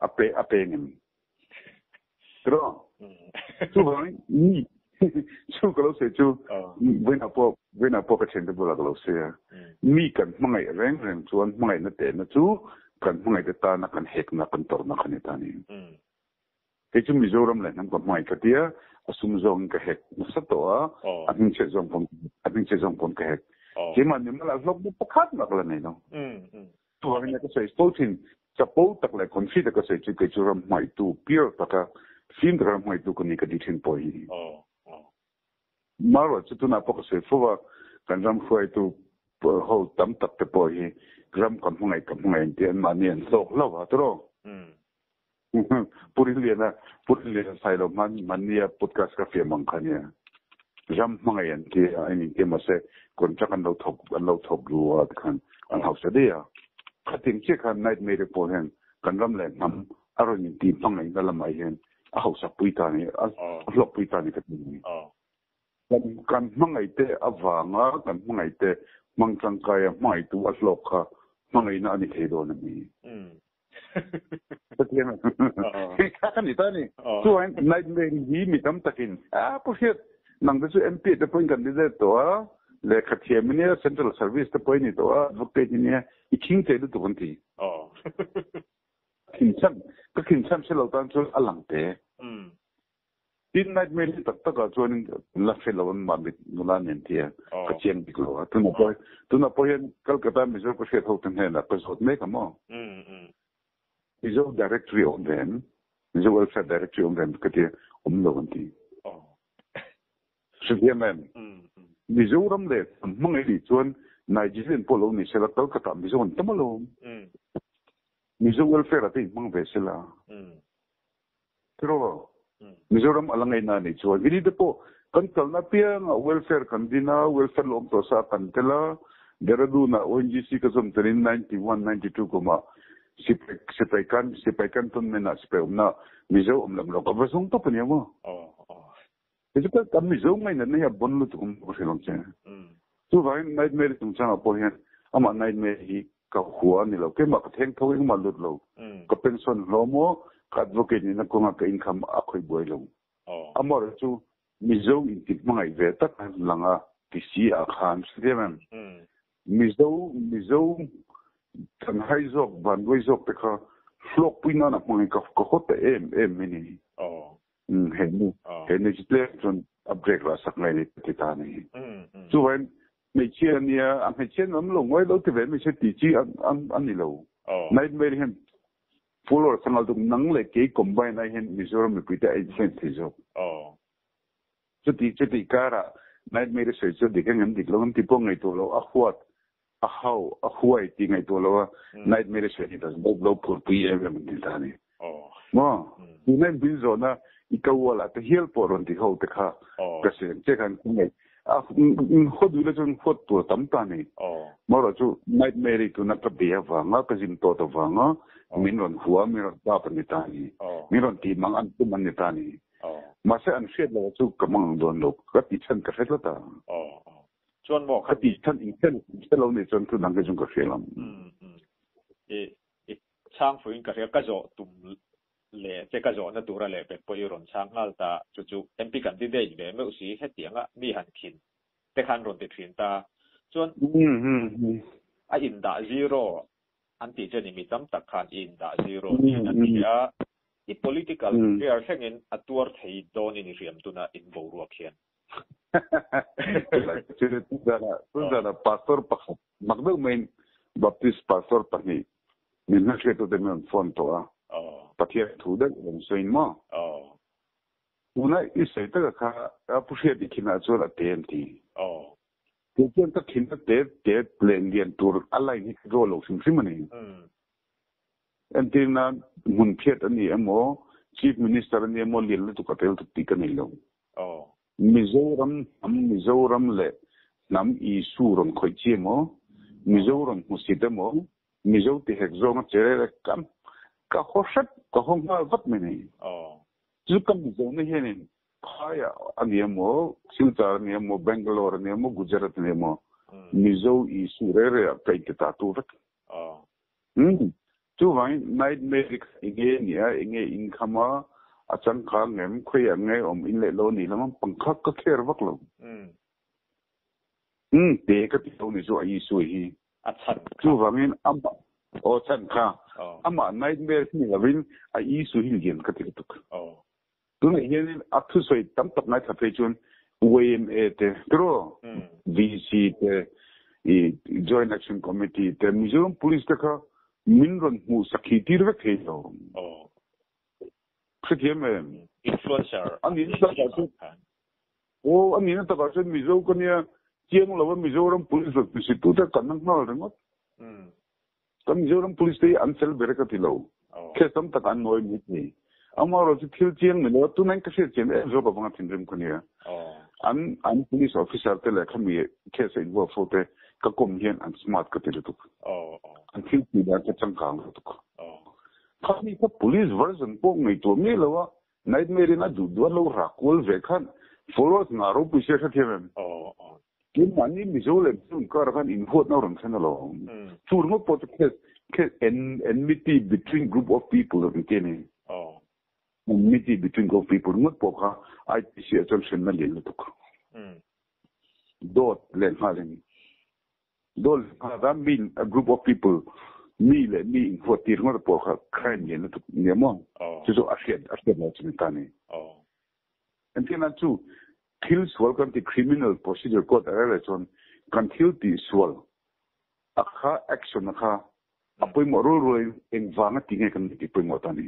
ape ngem tro chu vai ni chu ko se chu when apo ka chen de bula ko se mi kan mangai reng chuan mangai na te na chu kan mangai te ta na kan hek na kan tor na kan ta ni ke chu mizoram le nam ko mai ka tia asum zong ka hek na sa to a min che zong pon ka hek ke man ni mala lok bu pakhat na la nei no tu ha ni ka se spotin chapo tak le confide ka se chu ke chu ram mai tu pure taka fin ram mai tu ko ni ka dithin poi maro chu na pok se fuwa kan ram khoi tu ho tam tak te poi gram kan ngai tian ma nian so lo wa tro Puriliana sai lo man nia podcast ka fe mang khania jam mangai an ti ani ke ma se kon chak an lo thok lu khan an house dia khating che khan nightmare po hen kan ram le nam aron ti mangai da la mai hen a house pui ta ni a lok pui ta ni ka ni kan mangai te awanga kan mangai te mangchang kaya mai tu a lok kha mangai na ani the do na mi Betul kan itu ni. Tuan nightmare ni mitam takin. Apa sih? Nang tu MP tu pun kandidat tu le khatia ni central service tu pun itu advocate ni iking tu tu pun ti. Kinsan selalu tan tu alang te. Tin nightmare ni tak tuan la felon mabit nulan nanti khacian diklo. Tu na poin Kolkata misal ko siya hoten hena pasot me kamo. Mizo directory on them, mizo welfare directory on them, kati umloganti. Sudiaman. Mizo ramle, mangai di tuan Nigerian polo ni sila Kolkata mizo on tamalo. Mizo welfare ati mang vesela. Pero mizo ram alangai na ni tuan. Ini depo kantal na piang welfare kandina welfare lom to sa kantela deradu na ONGC kasum terin 91 92 koma. Sipaikan tun mena sipai umna mizo umlam lo ka basung to panya mo itu kan mizo ngai na ya bonlu tu ko selong che tu vai nightmare tum chang apo hian ama nightmare hi ka huwa ni lo ke ma ka theng thoi ma lut lo ka pension lo mo ka advocate ni na ko ma ka income akhoi boi lo amor chu mizo in tik mangai ve tak langa tisi a khan sideman mizo kan haizok ban goizok te kha flok puina na mangai ka hota mini henu jitle ton upgrade ra saknai ni titani chu wen me chiania am me chen am lo ngoi lo te ve me se ti chi an ni lo nightmare hen full sangal tu nang le ke combine ai hen mizoram me pita ai sen tizo chuti kara nightmare se chu dikan dik lo ti pong ngai to lo a huat a huai ti ngai to lo nightmare se ni das bo pur pi em titani mo ni nen bin zona ikawala te hiel poron ti ho te kha kasi che kan ngai a khodu le chung khot to tam ta ni moro chu nightmare tu na ka bia wa nga ka jim to wa nga minron huwa minron pa pa ni ta ni minron ti mang an tu man ni ta ni ma se an shet lo chu ka mang don lo ka ti chan ka fet la ta chuan mo ka ti chan in chen lo ni chon tu nang ka chung ka felam e chang fuin ka ka zo tum le che ka zo na tura le pe po iron changal ta chu MP candidate ve me usi hetianga mi han khin te khan ron ti thin ta chuan a in da zero an ti chen mi tam tak khan in da zero ni na ti a i political career thengin atuar thei don ni riam tuna in boruak hian Tunda pastor pakhat magdal main baptist pastor pani minna cheto de men fon to a pathia thuda soin ma una isai ta kha pushia dikina chora tnt Tujuan tak hinta te plendian tur alai ni rolo simani entina mun phet ani amo chief minister ani amo lil tu katel tu tikani lo Mizoram le nam I suron khoi chiemo Mizoram musidamo Mizo ti hexong chere kam ka khosat ka hongma vat meni chu kam mizo ne henin khaya ani amo silchar ni amo Bangalore ni amo Gujarat ni amo Mizo I surere kai ta tu vat chu vai nightmare inge income achang kha ngem khoi angai in le lo ni lam pangkha ka kher vak lo te ka ti lo ni so ai su hi achan chu wangin amma o chan kha amma nightmare ni lavin ai su hi gen ka ti tuk tu ne yen athu soi tam tak na tha pe chun WMA te tro VC te Joint Action Committee te Mizoram Police te kha minron mu sakhi tir ve the lo Ketiamen influencer ani na ta ka Mizo ko nia chiang lawa Mizoram police institute ta kanang na rengot ta Mizoram police te ansel bereka tilo ke sam ta kan noi ni amaro chi thil chiang ne tu nang ka se chen e zo ba bang thin ko nia an police officer te le khami ke se wo fo te ka kom hian an smart ka te tu an thil ti da ka chang kang tu Kami ka police version po ngai to me lawa nightmare na du do lo rakol ve khan follow na ro pu se sa themen kin mani Mizo le tun ka ran in hot na ran khan lo tur mo po ke enmity between group of people of kene enmity between group of people mo po ka I see a junction na le to dot le halen dol ha mean a group of people mi in fotir ngor po kha khan yen tu nemo so ashet la chintani entina tu kills welcome to criminal procedure code relation kan kill the swal akha action kha apoi morol en wanga tinge kan ti poi motani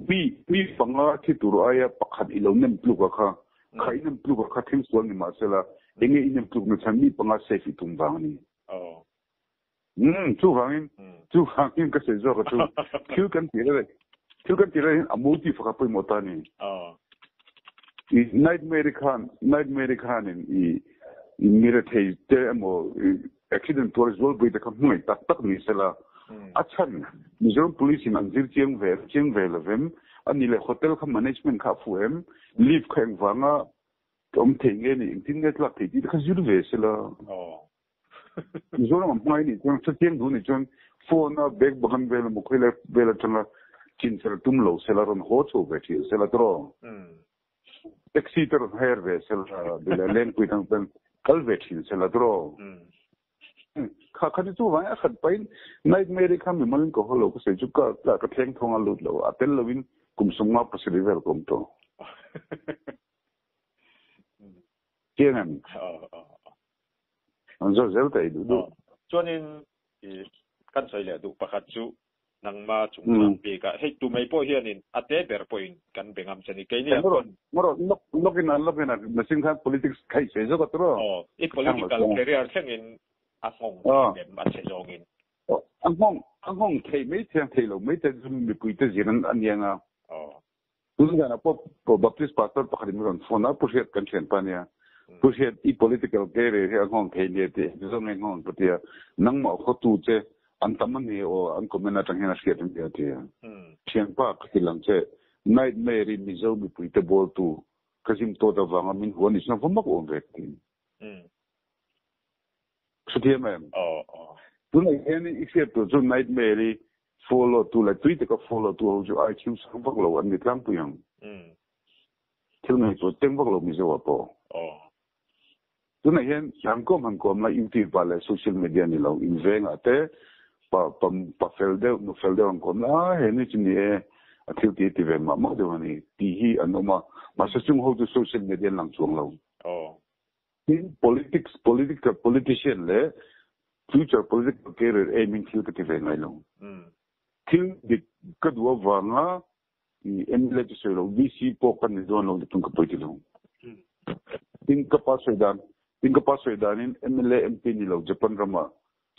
mi panga thi turu aya pakhat ilonem plu kha khainem plu kha thing swal ni masela enge inem plu na chami panga safe tum wangani chu hangin ka se zo ka tu kyu kan tire a motive ka poi motani nightmare khan in mirate te amo accident tours will be the company tak ni sela achan Mizoram police in anjir chiang ve lavem anile hotel ka management ka fuem leave khang wanga tom thenge ni internet la thi ti ka jur ve sela Mizoram mai ni chang chiang du ni chang phone na bag bagan ve mo khile bela changa chin sel tum lo sela ron ho cho ve thi sela tro taxi ter hair ve sela de la len kuitang pen kalvet hin sela tro khakha tu wa khat pain nightmare kham mi malin ko holo ko se chuka ka theng thonga lut lo atel lovin kumsunga pasri welcome to kenan anzo zelta idu chuanin kan soile du pakhat chu nangma chunglam pe ka hei tu mai po hianin ate ber point kan bengam chani ke ni moro lokina machine khan politics khai se jo katro e political career thengin afong dem ma che jongin angong thei me thei lo me te zum mi puite jiran anyanga tungana po baptist pastor pakhadim ron phone pushet kan chen pania pushet I political career angong thei ne te zo ngong patia nangma khotu che antamani o ankomena tanghena sketem te chiang pa khilang che nightmare Mizo mi puite bol tu kazim to da wanga min hon is na vomak on vektin Sutiamen tuna yani except to nightmare follow to la tweet ka follow to jo I choose vomak lo an mitlang tu yang tilna to teng vak lo Mizo apo tu na hian hangkom la YouTube pa le social media ni lo inveng ate pa felde hangkom la he ni chini e athil ti ve ma de wani ti hi anoma ma sa chung ho tu social media lang chuang lo in politician le future political career aiming thil ka ti ve ngai lo thil dik kadwa wanga i legislature lo VC po kan ni don lo tung ka poi lo ting ka pasaidan in MLA MP ni lo Japan rama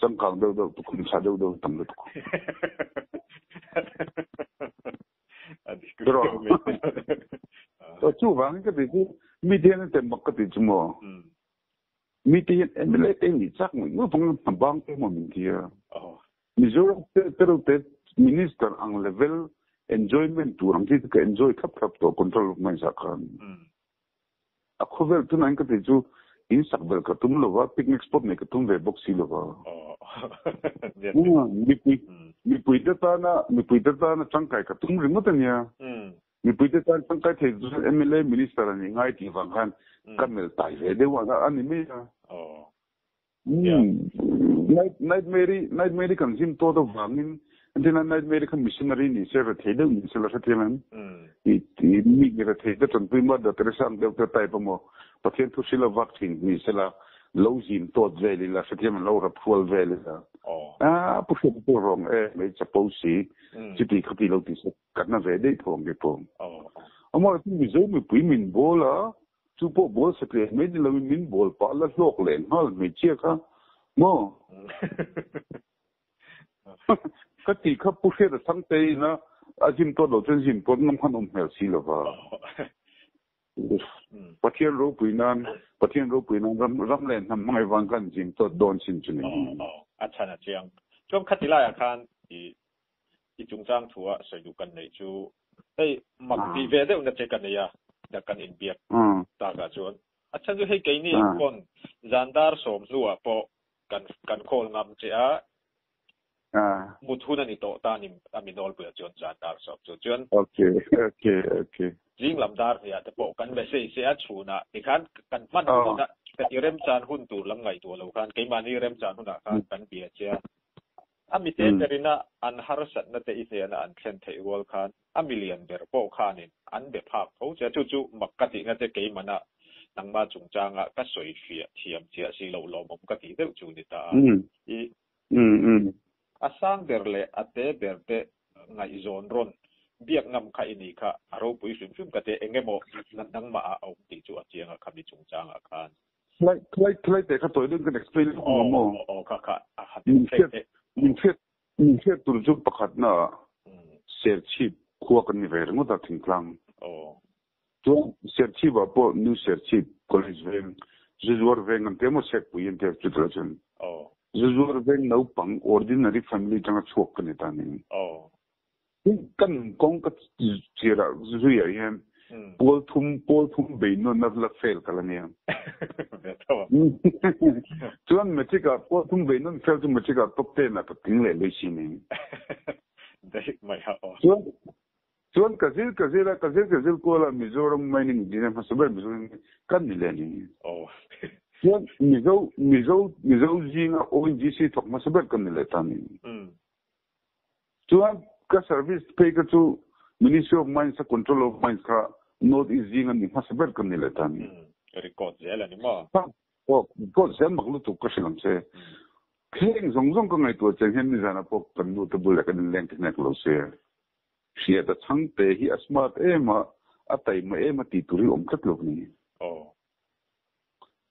sangkang do tu kun sa do tam do ko pero to chu wang ka ti mi den te mak ka ti mo mi ti MLA te ni chak mo pang bang te mo min kia Missouri te minister ang level enjoyment tu ang ti ka enjoy kap to control mai sa kan ako vel tu nang ka ti chu in sakbel ka tum lo wa picnic spot ne ka tum ve box si lo wa mi pui ta na changkai ka tum ring ta nia mi pui ta changkai the MLA minister ani ngai ti wang kan kamel tai ve de wa ani me nightmare kan sim to do wangin antina nightmare kan missionary ni se ra the de ni se la sa the man i mi ge the de ton pui ma da teresam de ta tai pa mo patien tu sila vaccine ni sila lozin to veli la sa the man lo ra full veli la pu se pu rong me suppose si ti khati lo ti se kan na ve de thong ge pom amo ti mi zo mi pui min bola chu po bol se pre me ni lo min bol pa la lok len hal me che ka mo ka ti kha pu se da sang te na ajim to lo chen jim po ngam khan hel si lo ba patien ro pui nan ram len nam mai wang kan jim to don sin chuni achana chiang chom khatila ya khan i chung chang thua sai du kan nei chu ei mak ti ve de una che kan ya da kan in biak ta ga chon achan ju hei ke ni kon zandar som zuwa po kan khol ngam che a muthuna ni to ta ni aminol pu chon zandar som chon okay jing lamdar ya te po kan be se a chuna ti khan kan man na ka ti rem chan hun tu lam ngai tu lo khan ke mani rem chan hun khan kan bia che ami te terina an harasat na te ise na an thlen thei wol khan a million ber po khan in an be phak tho che chu makati na te ke mana nangma chungchanga ka soi fia thiam chia si lo mom ka ti de chu ni ta i asang berle ate berte ngai zon ron biak ngam kha ini kha aro pui sim ka te engemo nangma a au ti chu a chianga khami chungchanga khan klai te ka toy dun kan explain mo kha min fet tur ju pakhat na ser chip khuwa kan ni ver ngo ta thingklang to ser chip ba po new ser chip college veng juzwar veng an temo sek pu yen te chutrachen juzwar veng no pang ordinary family jang chok kan ta ni kan kong ka chira zuya yen pol thum be no na la fail kala ne chuan metrika pol thum be no fail tu metrika top 10 na ka ting le si ni dai mai ha chuan kazil ko la Mizoram mining din ma sabar Mizoram kan ni le ni chuan mizo jinga ONGC thok ma sabar kan ni le ta ni chuan ka service pay ka chu Ministry of Mines Control of Mines ka not easy nga ni masaber kan nila tani record zela ni mo ko sem maglu tu ka silang se keng zong ka ngai tu chen hen ni jana po kan nu tu bul ka leng nek lo se Hriata Chhangte hi asmat ema atai ma ema ti turi om kat lo ni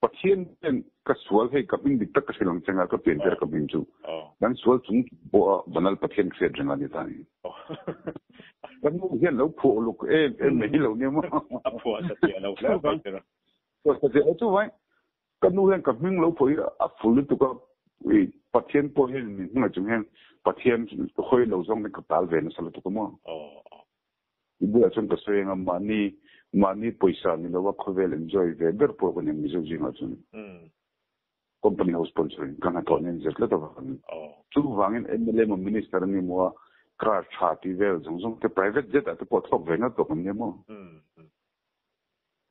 pathian pen ka swal hei kaping dik tak ka silang chenga ka pen ka bin chu dan swal chung bo banal pathian kse jana ni tani kan mo hian lo pho luk me hi lo ne mo a pho sa ti lo ba tira so sa je chu vai kan nu hian ka ming lo pho a ful tu ka pathian po hian ni nga chung hian pathian khoi lo zong ne ka tal ve na sa lo tu ko mo ibu a chung ka se nga mani poisa ni lo wa khovel enjoy ve ber po ko ne mi zo jinga chung company house sponsoring kan ha to ne jet la to chu wangin MLA mo minister ni mo car chati vel zong te private jet at po thok ve na to kan ne mo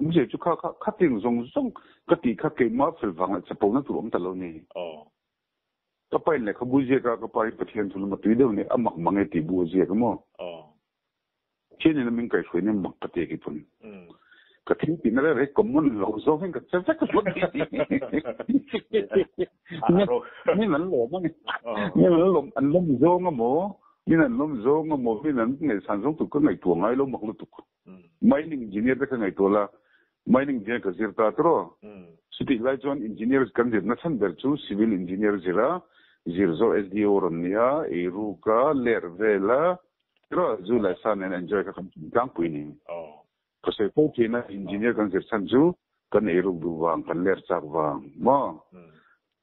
ไม่ใช่จุดข้าเตียงส่งกติข้าเกมาฟิลฟังจะปนนั่นตัวผมตลอดนี่ก็ไปเลยขบูเจก็ไปประเทศทุนมาตีเดียวนี่มังเอติบูเจก็มั้งเช่นนั้นมันก็ช่วยเนี่ยมักกติกี่ปุ่นก็ทิ้งปีนั่นเลยก็มันเราส่งให้ก็จะก็ปุ่นนี่นั่นหลอมั้งนี่นั่นหลออันล้มโซ่ก็มั้งนี่นั่นล้มโซ่ก็มั้งนี่นั่นเนี่ยสันสงตุกก็ไงตัวไงล้มมักลุตุกmining engineer da kan ai tola mining engineer ka zirta tro city light zone engineers kan zirna san ber chu civil engineer zira zirzo sdo ronnia eruka lervela tro zula san and enjoy ka kam puini ko se po tina engineer kan zir san chu kan eruk du wang kan ler chak wang mo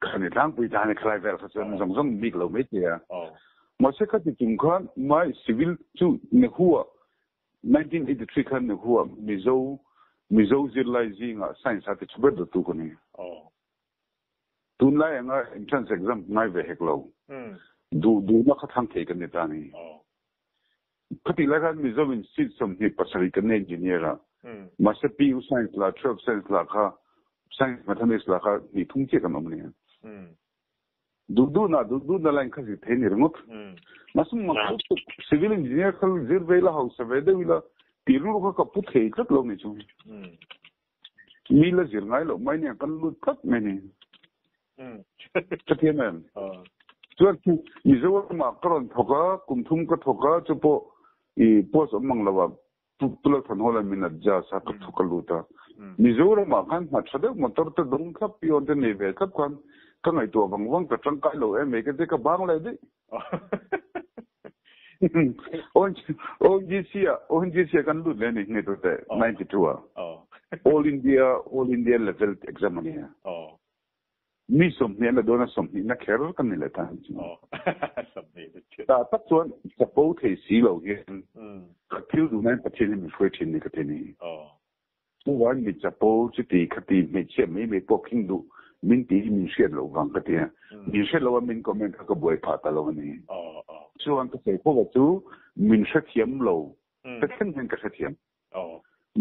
kan ni tang pui tan klai vel ka zong zong big lo me tia mo se ka ti tum khan mai civil chu ne huwa 1983 kan ne huwa mizo zirlaizing a science at chber do tu koni tun la nga entrance exam ngai ve heklo du na khathang the kan ne ta ni khati la kan mizo in sit som ni pasari kan engineer ma se pu science la 12 science la kha science mathematics la kha ni thung che kan om ne du na line khazi the ni remot masum ma civil engineer khal zir vela house veda vila tiru ka put he tat lo ni chu mila zir ngai lo mai ne kan lut tat me ni chatien chuan mizo ma kron thoka kumthum ka thoka chupo I pos amang lawa tulak than hola minat ja sa ka thoka luta mizo ma khan ma thade motor ta dong kha pion de ne ve kap khan ka ngai to wang ka tang kai lo me ke de ka bang lai de ONGC kan lu le ni to te 92 all India level exam ni mi som ne la dona som ni na kher kan ni le ta som ni ta tak chuan support he si lo hi ka thil du nan pathin mi fwe thin ni ka te ni tu wan mi support chi ti khati me che me poking du min ti min shet lo wang ka te min shet lo min comment ka boy pha ta lo ni chuan ka se ko chu min shet thiam lo ka chen hen ka thiam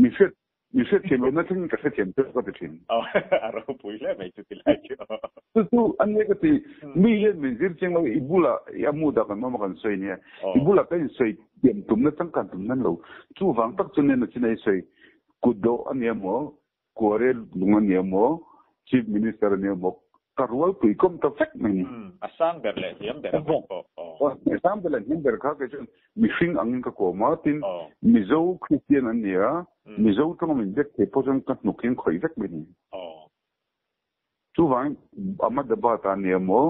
mi shet thiam lo na chen ka thiam te ko te thin aro pui le mai chu ti lai tu an ne ka ti mi ye min zir cheng lo ibula ya mu da kan ma kan soi ni ibula ka soi tiam tum na tang kan tum nan lo chu wang tak chun ne na chinai soi kudo an ye mo kore lungan ye mo chief minister ne mo karwal pui kom ta fek mai asang berle hiam ber asang berle hiam ber ka ke mi sing angin ka ko ma tin mi zo christian an ya mi zo tong min dek te pojan ka nukin khoi vek mai chu wang amad ba ta ne mo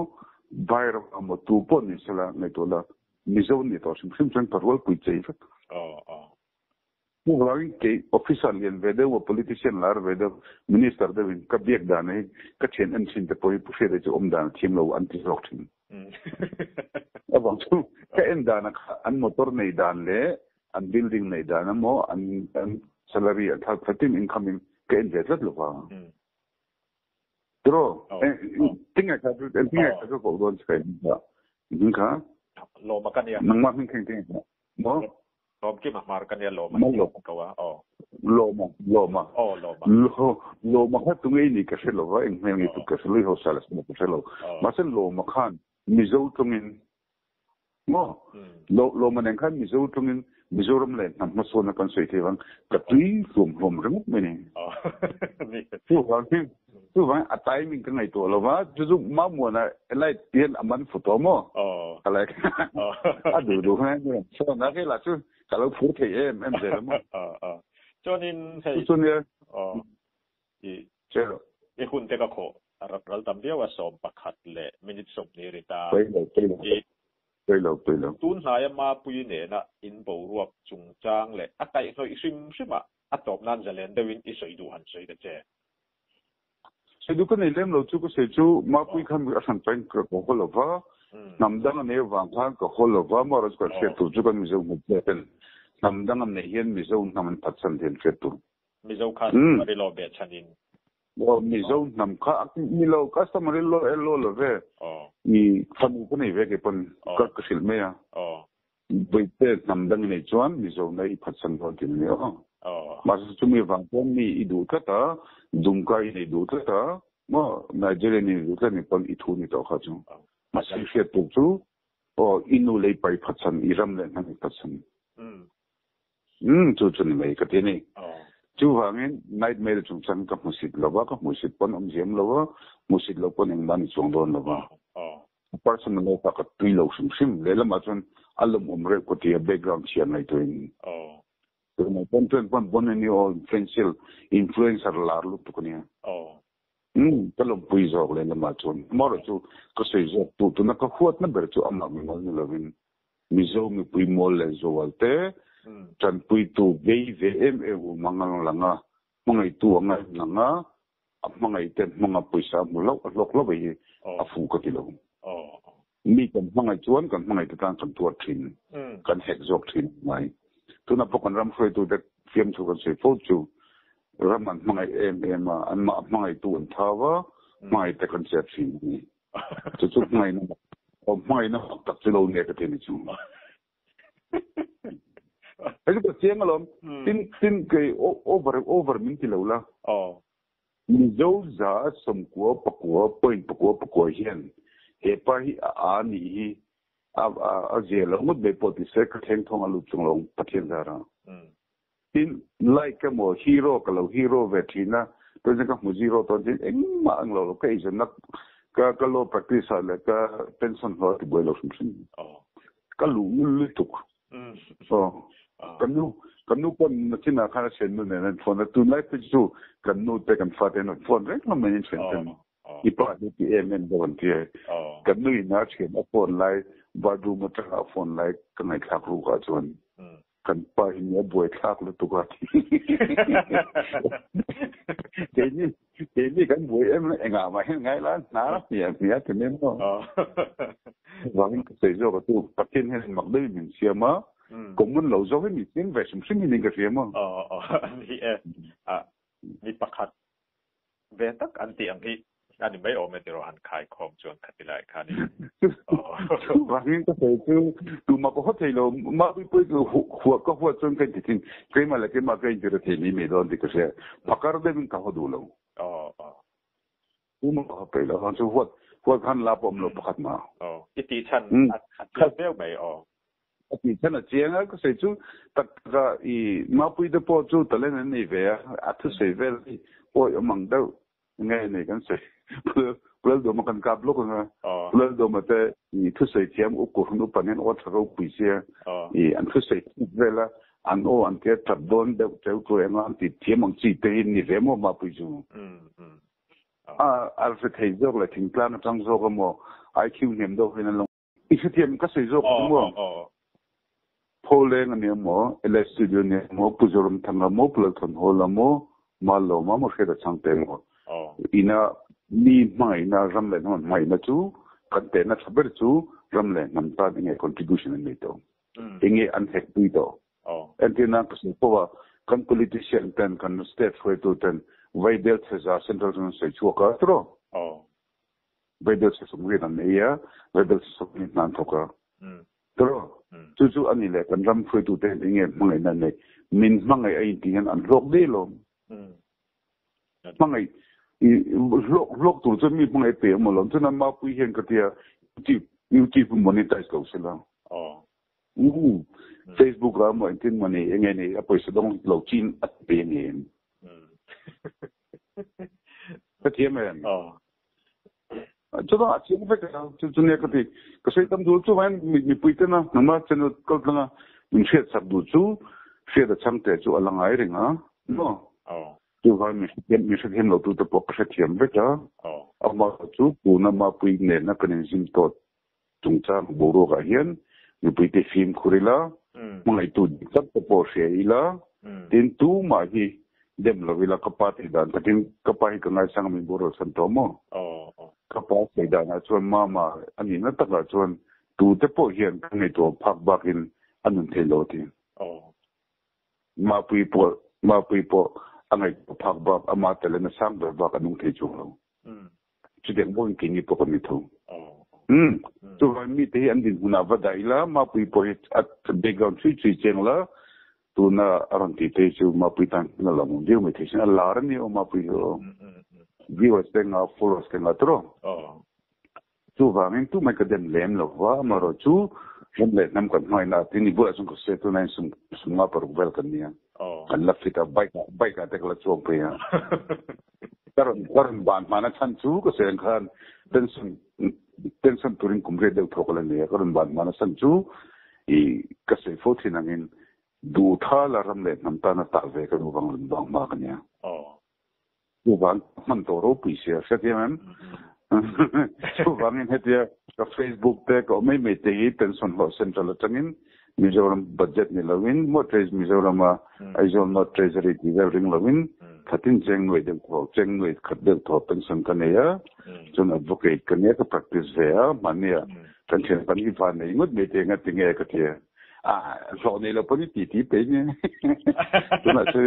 bair am tu po ni sala ne to la mi zo ni to sim sim karwal pui chei vek chu wang ke official yen vede wo politician lar vede minister de win ka biek da ne ka chen an chin te poi pu fe de om dan thim lo an ti rok thim abang chu ka en da na an motor nei dan le an building nei dan mo an salary at 13 incoming ka en vet lo ba dro tinga ka ko don ska ni ka lo ma kan ya nang ma hin keng mo Rob ki mahmar kan ya lo ma ka wa lo ma ha tu ngai ni ka se lo wa en ngai tu ka se lo ho sala se lo ma sen lo ma khan mi zo tungin mo lo ma nen khan mi zo tungin mizoram le nam ma so na kan soi the wang ka tui rom reng me ni tu wa a timing kan ngai to lo wa ju ma mo na lai tien aman photo mo ala a du ha so na ke la chu ka lo phu the em de mo cho nên hay chu ne chelo e hun te ka kho ral tam dia wa som pakhat le minute som ni rita tôi lâu tun na ya ma pui ne na in bo ruak chung chang le atai noi sim sima atop nan zalen dewin I soi du han soi de che se du kan lem lo chu ko se chu ma pui khan a san pen ko ko lo va nam dang ne wang khan ko ho lo va ma ro ko se tu chu kan mi zo mu pen nam dang ne hian mi zo nam pat san den se tu mi zo khan ri lo be chanin mi zo nam kha mi lo customer lo ve ni khamu ko nei ve ke pon ka sil me ya bui te nam dang nei chuan mi zo nei phat san ro tin ne mà chúng mình vàng con mi đủ tất cả dùng cái này đủ tất cả mà Nigeria này đủ tất cả con ít thu này đâu cả chứ mà sự việc tục chú inu lấy bài phát sinh iram lên hàng phát sinh chú này mấy cái này chú hàng nightmare chúng sang các music lova các music pon giếm lova music lova pon ban chung don lova personal lova các tùy lâu sim lấy làm chuyện alam umre có thể background share này thôi tôi nói pon này influencer là lúc tụi này cái lòng bùi giọt lên làm chuyện mà rồi chú có sự giọt tụi nó có khuất nó bể chú âm làm mình là mình mizo mi bùi mol lên rồi thế chan pui tu VVM mangang langa mangai tu angai langa mangai ten manga paisa mulok lok bai afu ka tilo mi kan mangai chuan kan mangai ta kan tu thin kan hek jok thin mai tuna pokon ram frei tu de fiam chu kan se fo chu raman mangai em an ma mangai tu an thawa mai te kan se thin ni chu mai na mai na tak tilo ne ka tin chu ấy cái chuyện mà tin cái over mình thì lâu la mình dấu giá sum của point của hiện hệ pa hi ani giờ là một bề bộn thì sẽ có thêm thông alu chung long phát hiện ra tin like cái một hero cái lâu hero về thì na tôi sẽ có một hero tôi tin anh mà anh lâu cái gì nó cái lâu practice là cái pension họ thì bồi lâu sum cái lũ lưỡi tục kanu kon na china khana chen nu ne phone tu lai pe chu kanu te kan fa ten phone rek no men chen ten I pa ni ti em don ti kanu ina chen a phone lai ba du ma ta phone lai kan ai khak ru ka chon kan pa hin ya boy khak lu tu ka ti te ni kan boy em nga ma hin ngai la na ya te nem no wang se jo ka tu patin hen mak dei min siama cũng muốn lâu dấu với mình tiếng về sum sinh mình cái gì mà mi pakhat về tất anh tiệm hi anh mấy ôm cái rồi anh khai khom chuan khát lại khai đi và những cái thứ tu mà có hết thầy lo mà bị cái huộc chuan cái mà là cái mà cái gì thì mình đâu thì cái gì pakar đây mình cả đủ lâu tu mà có phải là hắn chú huộc hắn là bom lo pakhat mà cái tí chân anh béo mày thì thế là chuyện á có thể chú tất cả Mapuii de po chú tao lên này về thu sẽ về ôi ở măng đâu nghe này cái sẽ bây giờ mà cần cáp lúc nữa bây giờ mà thế thu sẽ chiếm úp cổ không úp bản nhân ốt rồi bị xe anh thu sẽ về là anh cái tập đón đâu theo tôi anh thì chiếm bằng chỉ tên này về mà Mapuii chú phải thấy rồi là thỉnh plan nó trong rồi mà IQ niệm đâu hay là long ít thêm cái sự rồi đúng không Pholeng anh em mo, LA studio anh em mo, pujorum thanga mo, pulathon hola mo, malo mo, Hriata Chhangte mo. Ina ni mai na ramle na mai na chu, kante na saber chu ramle namta dinge contribution ni to. Dinge unhack tu to. Antina kasi po kan politician ten kan state for to ten, vai del sa central zone sa chu ka tro. Vai del sa sumri na meya, vai del sa sumri na toka. Tro. Chú anh ấy là cần làm phơi tụt tiền nghe mọi người này mình mọi người ấy thì anh lốc đi luôn mọi người lốc tụt cho mình mọi người tiền mà luôn cho nên mà quý hiền cái gì YouTube monetize đâu xí nào Facebook là mọi tin mà này nghe này bây giờ đông lâu chín ít tiền này cái gì mà cho đó chỉ phải cái cho nên cái cái tâm đủ chú vậy mình bùi tên nó mà cho nên câu là mình sẽ sắp đủ chú sẽ được Chhangte chú ở lăng ấy rồi nó chú vậy mình sẽ hiện lộ tụ tập cái chuyện vậy đó mà chú cụ nó mà bùi nè nó cái gì tốt chúng ta bổ đồ cái hiện mình bùi cái phim khui là mà lại tụ tập bộ sẽ là tin tu mà hi dem lo vila kapati dan takin kapai ka ngai sang min boro san to mo kapas sai dan a chuan mama ani na taka chuan tu te po hian ngai to phak bakin anun thelo ti Mapuii po angai phak bak ama tele na sang ba bak anung thei chu lo chu den bon ki ni po ko mi tho chu vai mi te an din huna va dai la Mapuii po at background chi cheng la tu na aron ti te chu Mapuii tan na la mun dio me te sin la ran ni o Mapuii o viewers te nga followers te nga tro chu wangin tu mai ka den lem lo wa maro chu hem le nam kan noi na ti ni bu asung ko se tu na sum nga par wel kan ni kan la fita bike ka te kla chom pe ya karon ban mana chan chu ko se khan tension turing kumre de thokala ni karon ban mana san chu I ka se fo thin angin du tha la ram le nam ta na ta ve ka nu bang ma ka nya du ban man to ro pi se sa ke man chu bang in hetia ka Facebook te ko me te hi tension ho central changin Mizoram budget ni lawin mo treasury Mizoram aizol not treasury di ring lawin khatin cheng we de ko cheng we khat de tho pension ka ne ya chun advocate ka ne ka practice ve ya mania kan chen pan ki fan nei ngot me te nga tinge ka te so ne la poni ti pe ni tuna se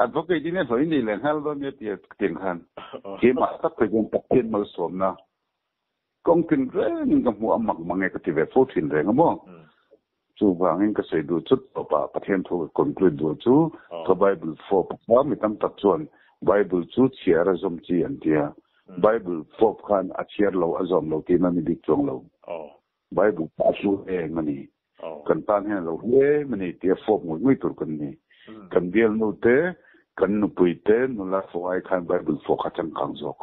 advocate ni so ni len hal do ne ti ting khan ke ma ta pe gen ta ken mal som na kong tin re ni ka mu amak mangai ka ti ve fo tin re ngamo chu wangin ka se du chut pa pathian tho conclude du chu ka bible for pa mi tam tak chuan bible chu chiara zom chi an tia bible for khan a chiar lo azom lo ti na ni dik chong lo bible pa su e mani kan tan he lo e mani ti for mu tur kan ni kan biel no te kan nu pui te no la fo ai khan bible for kha chang kang jok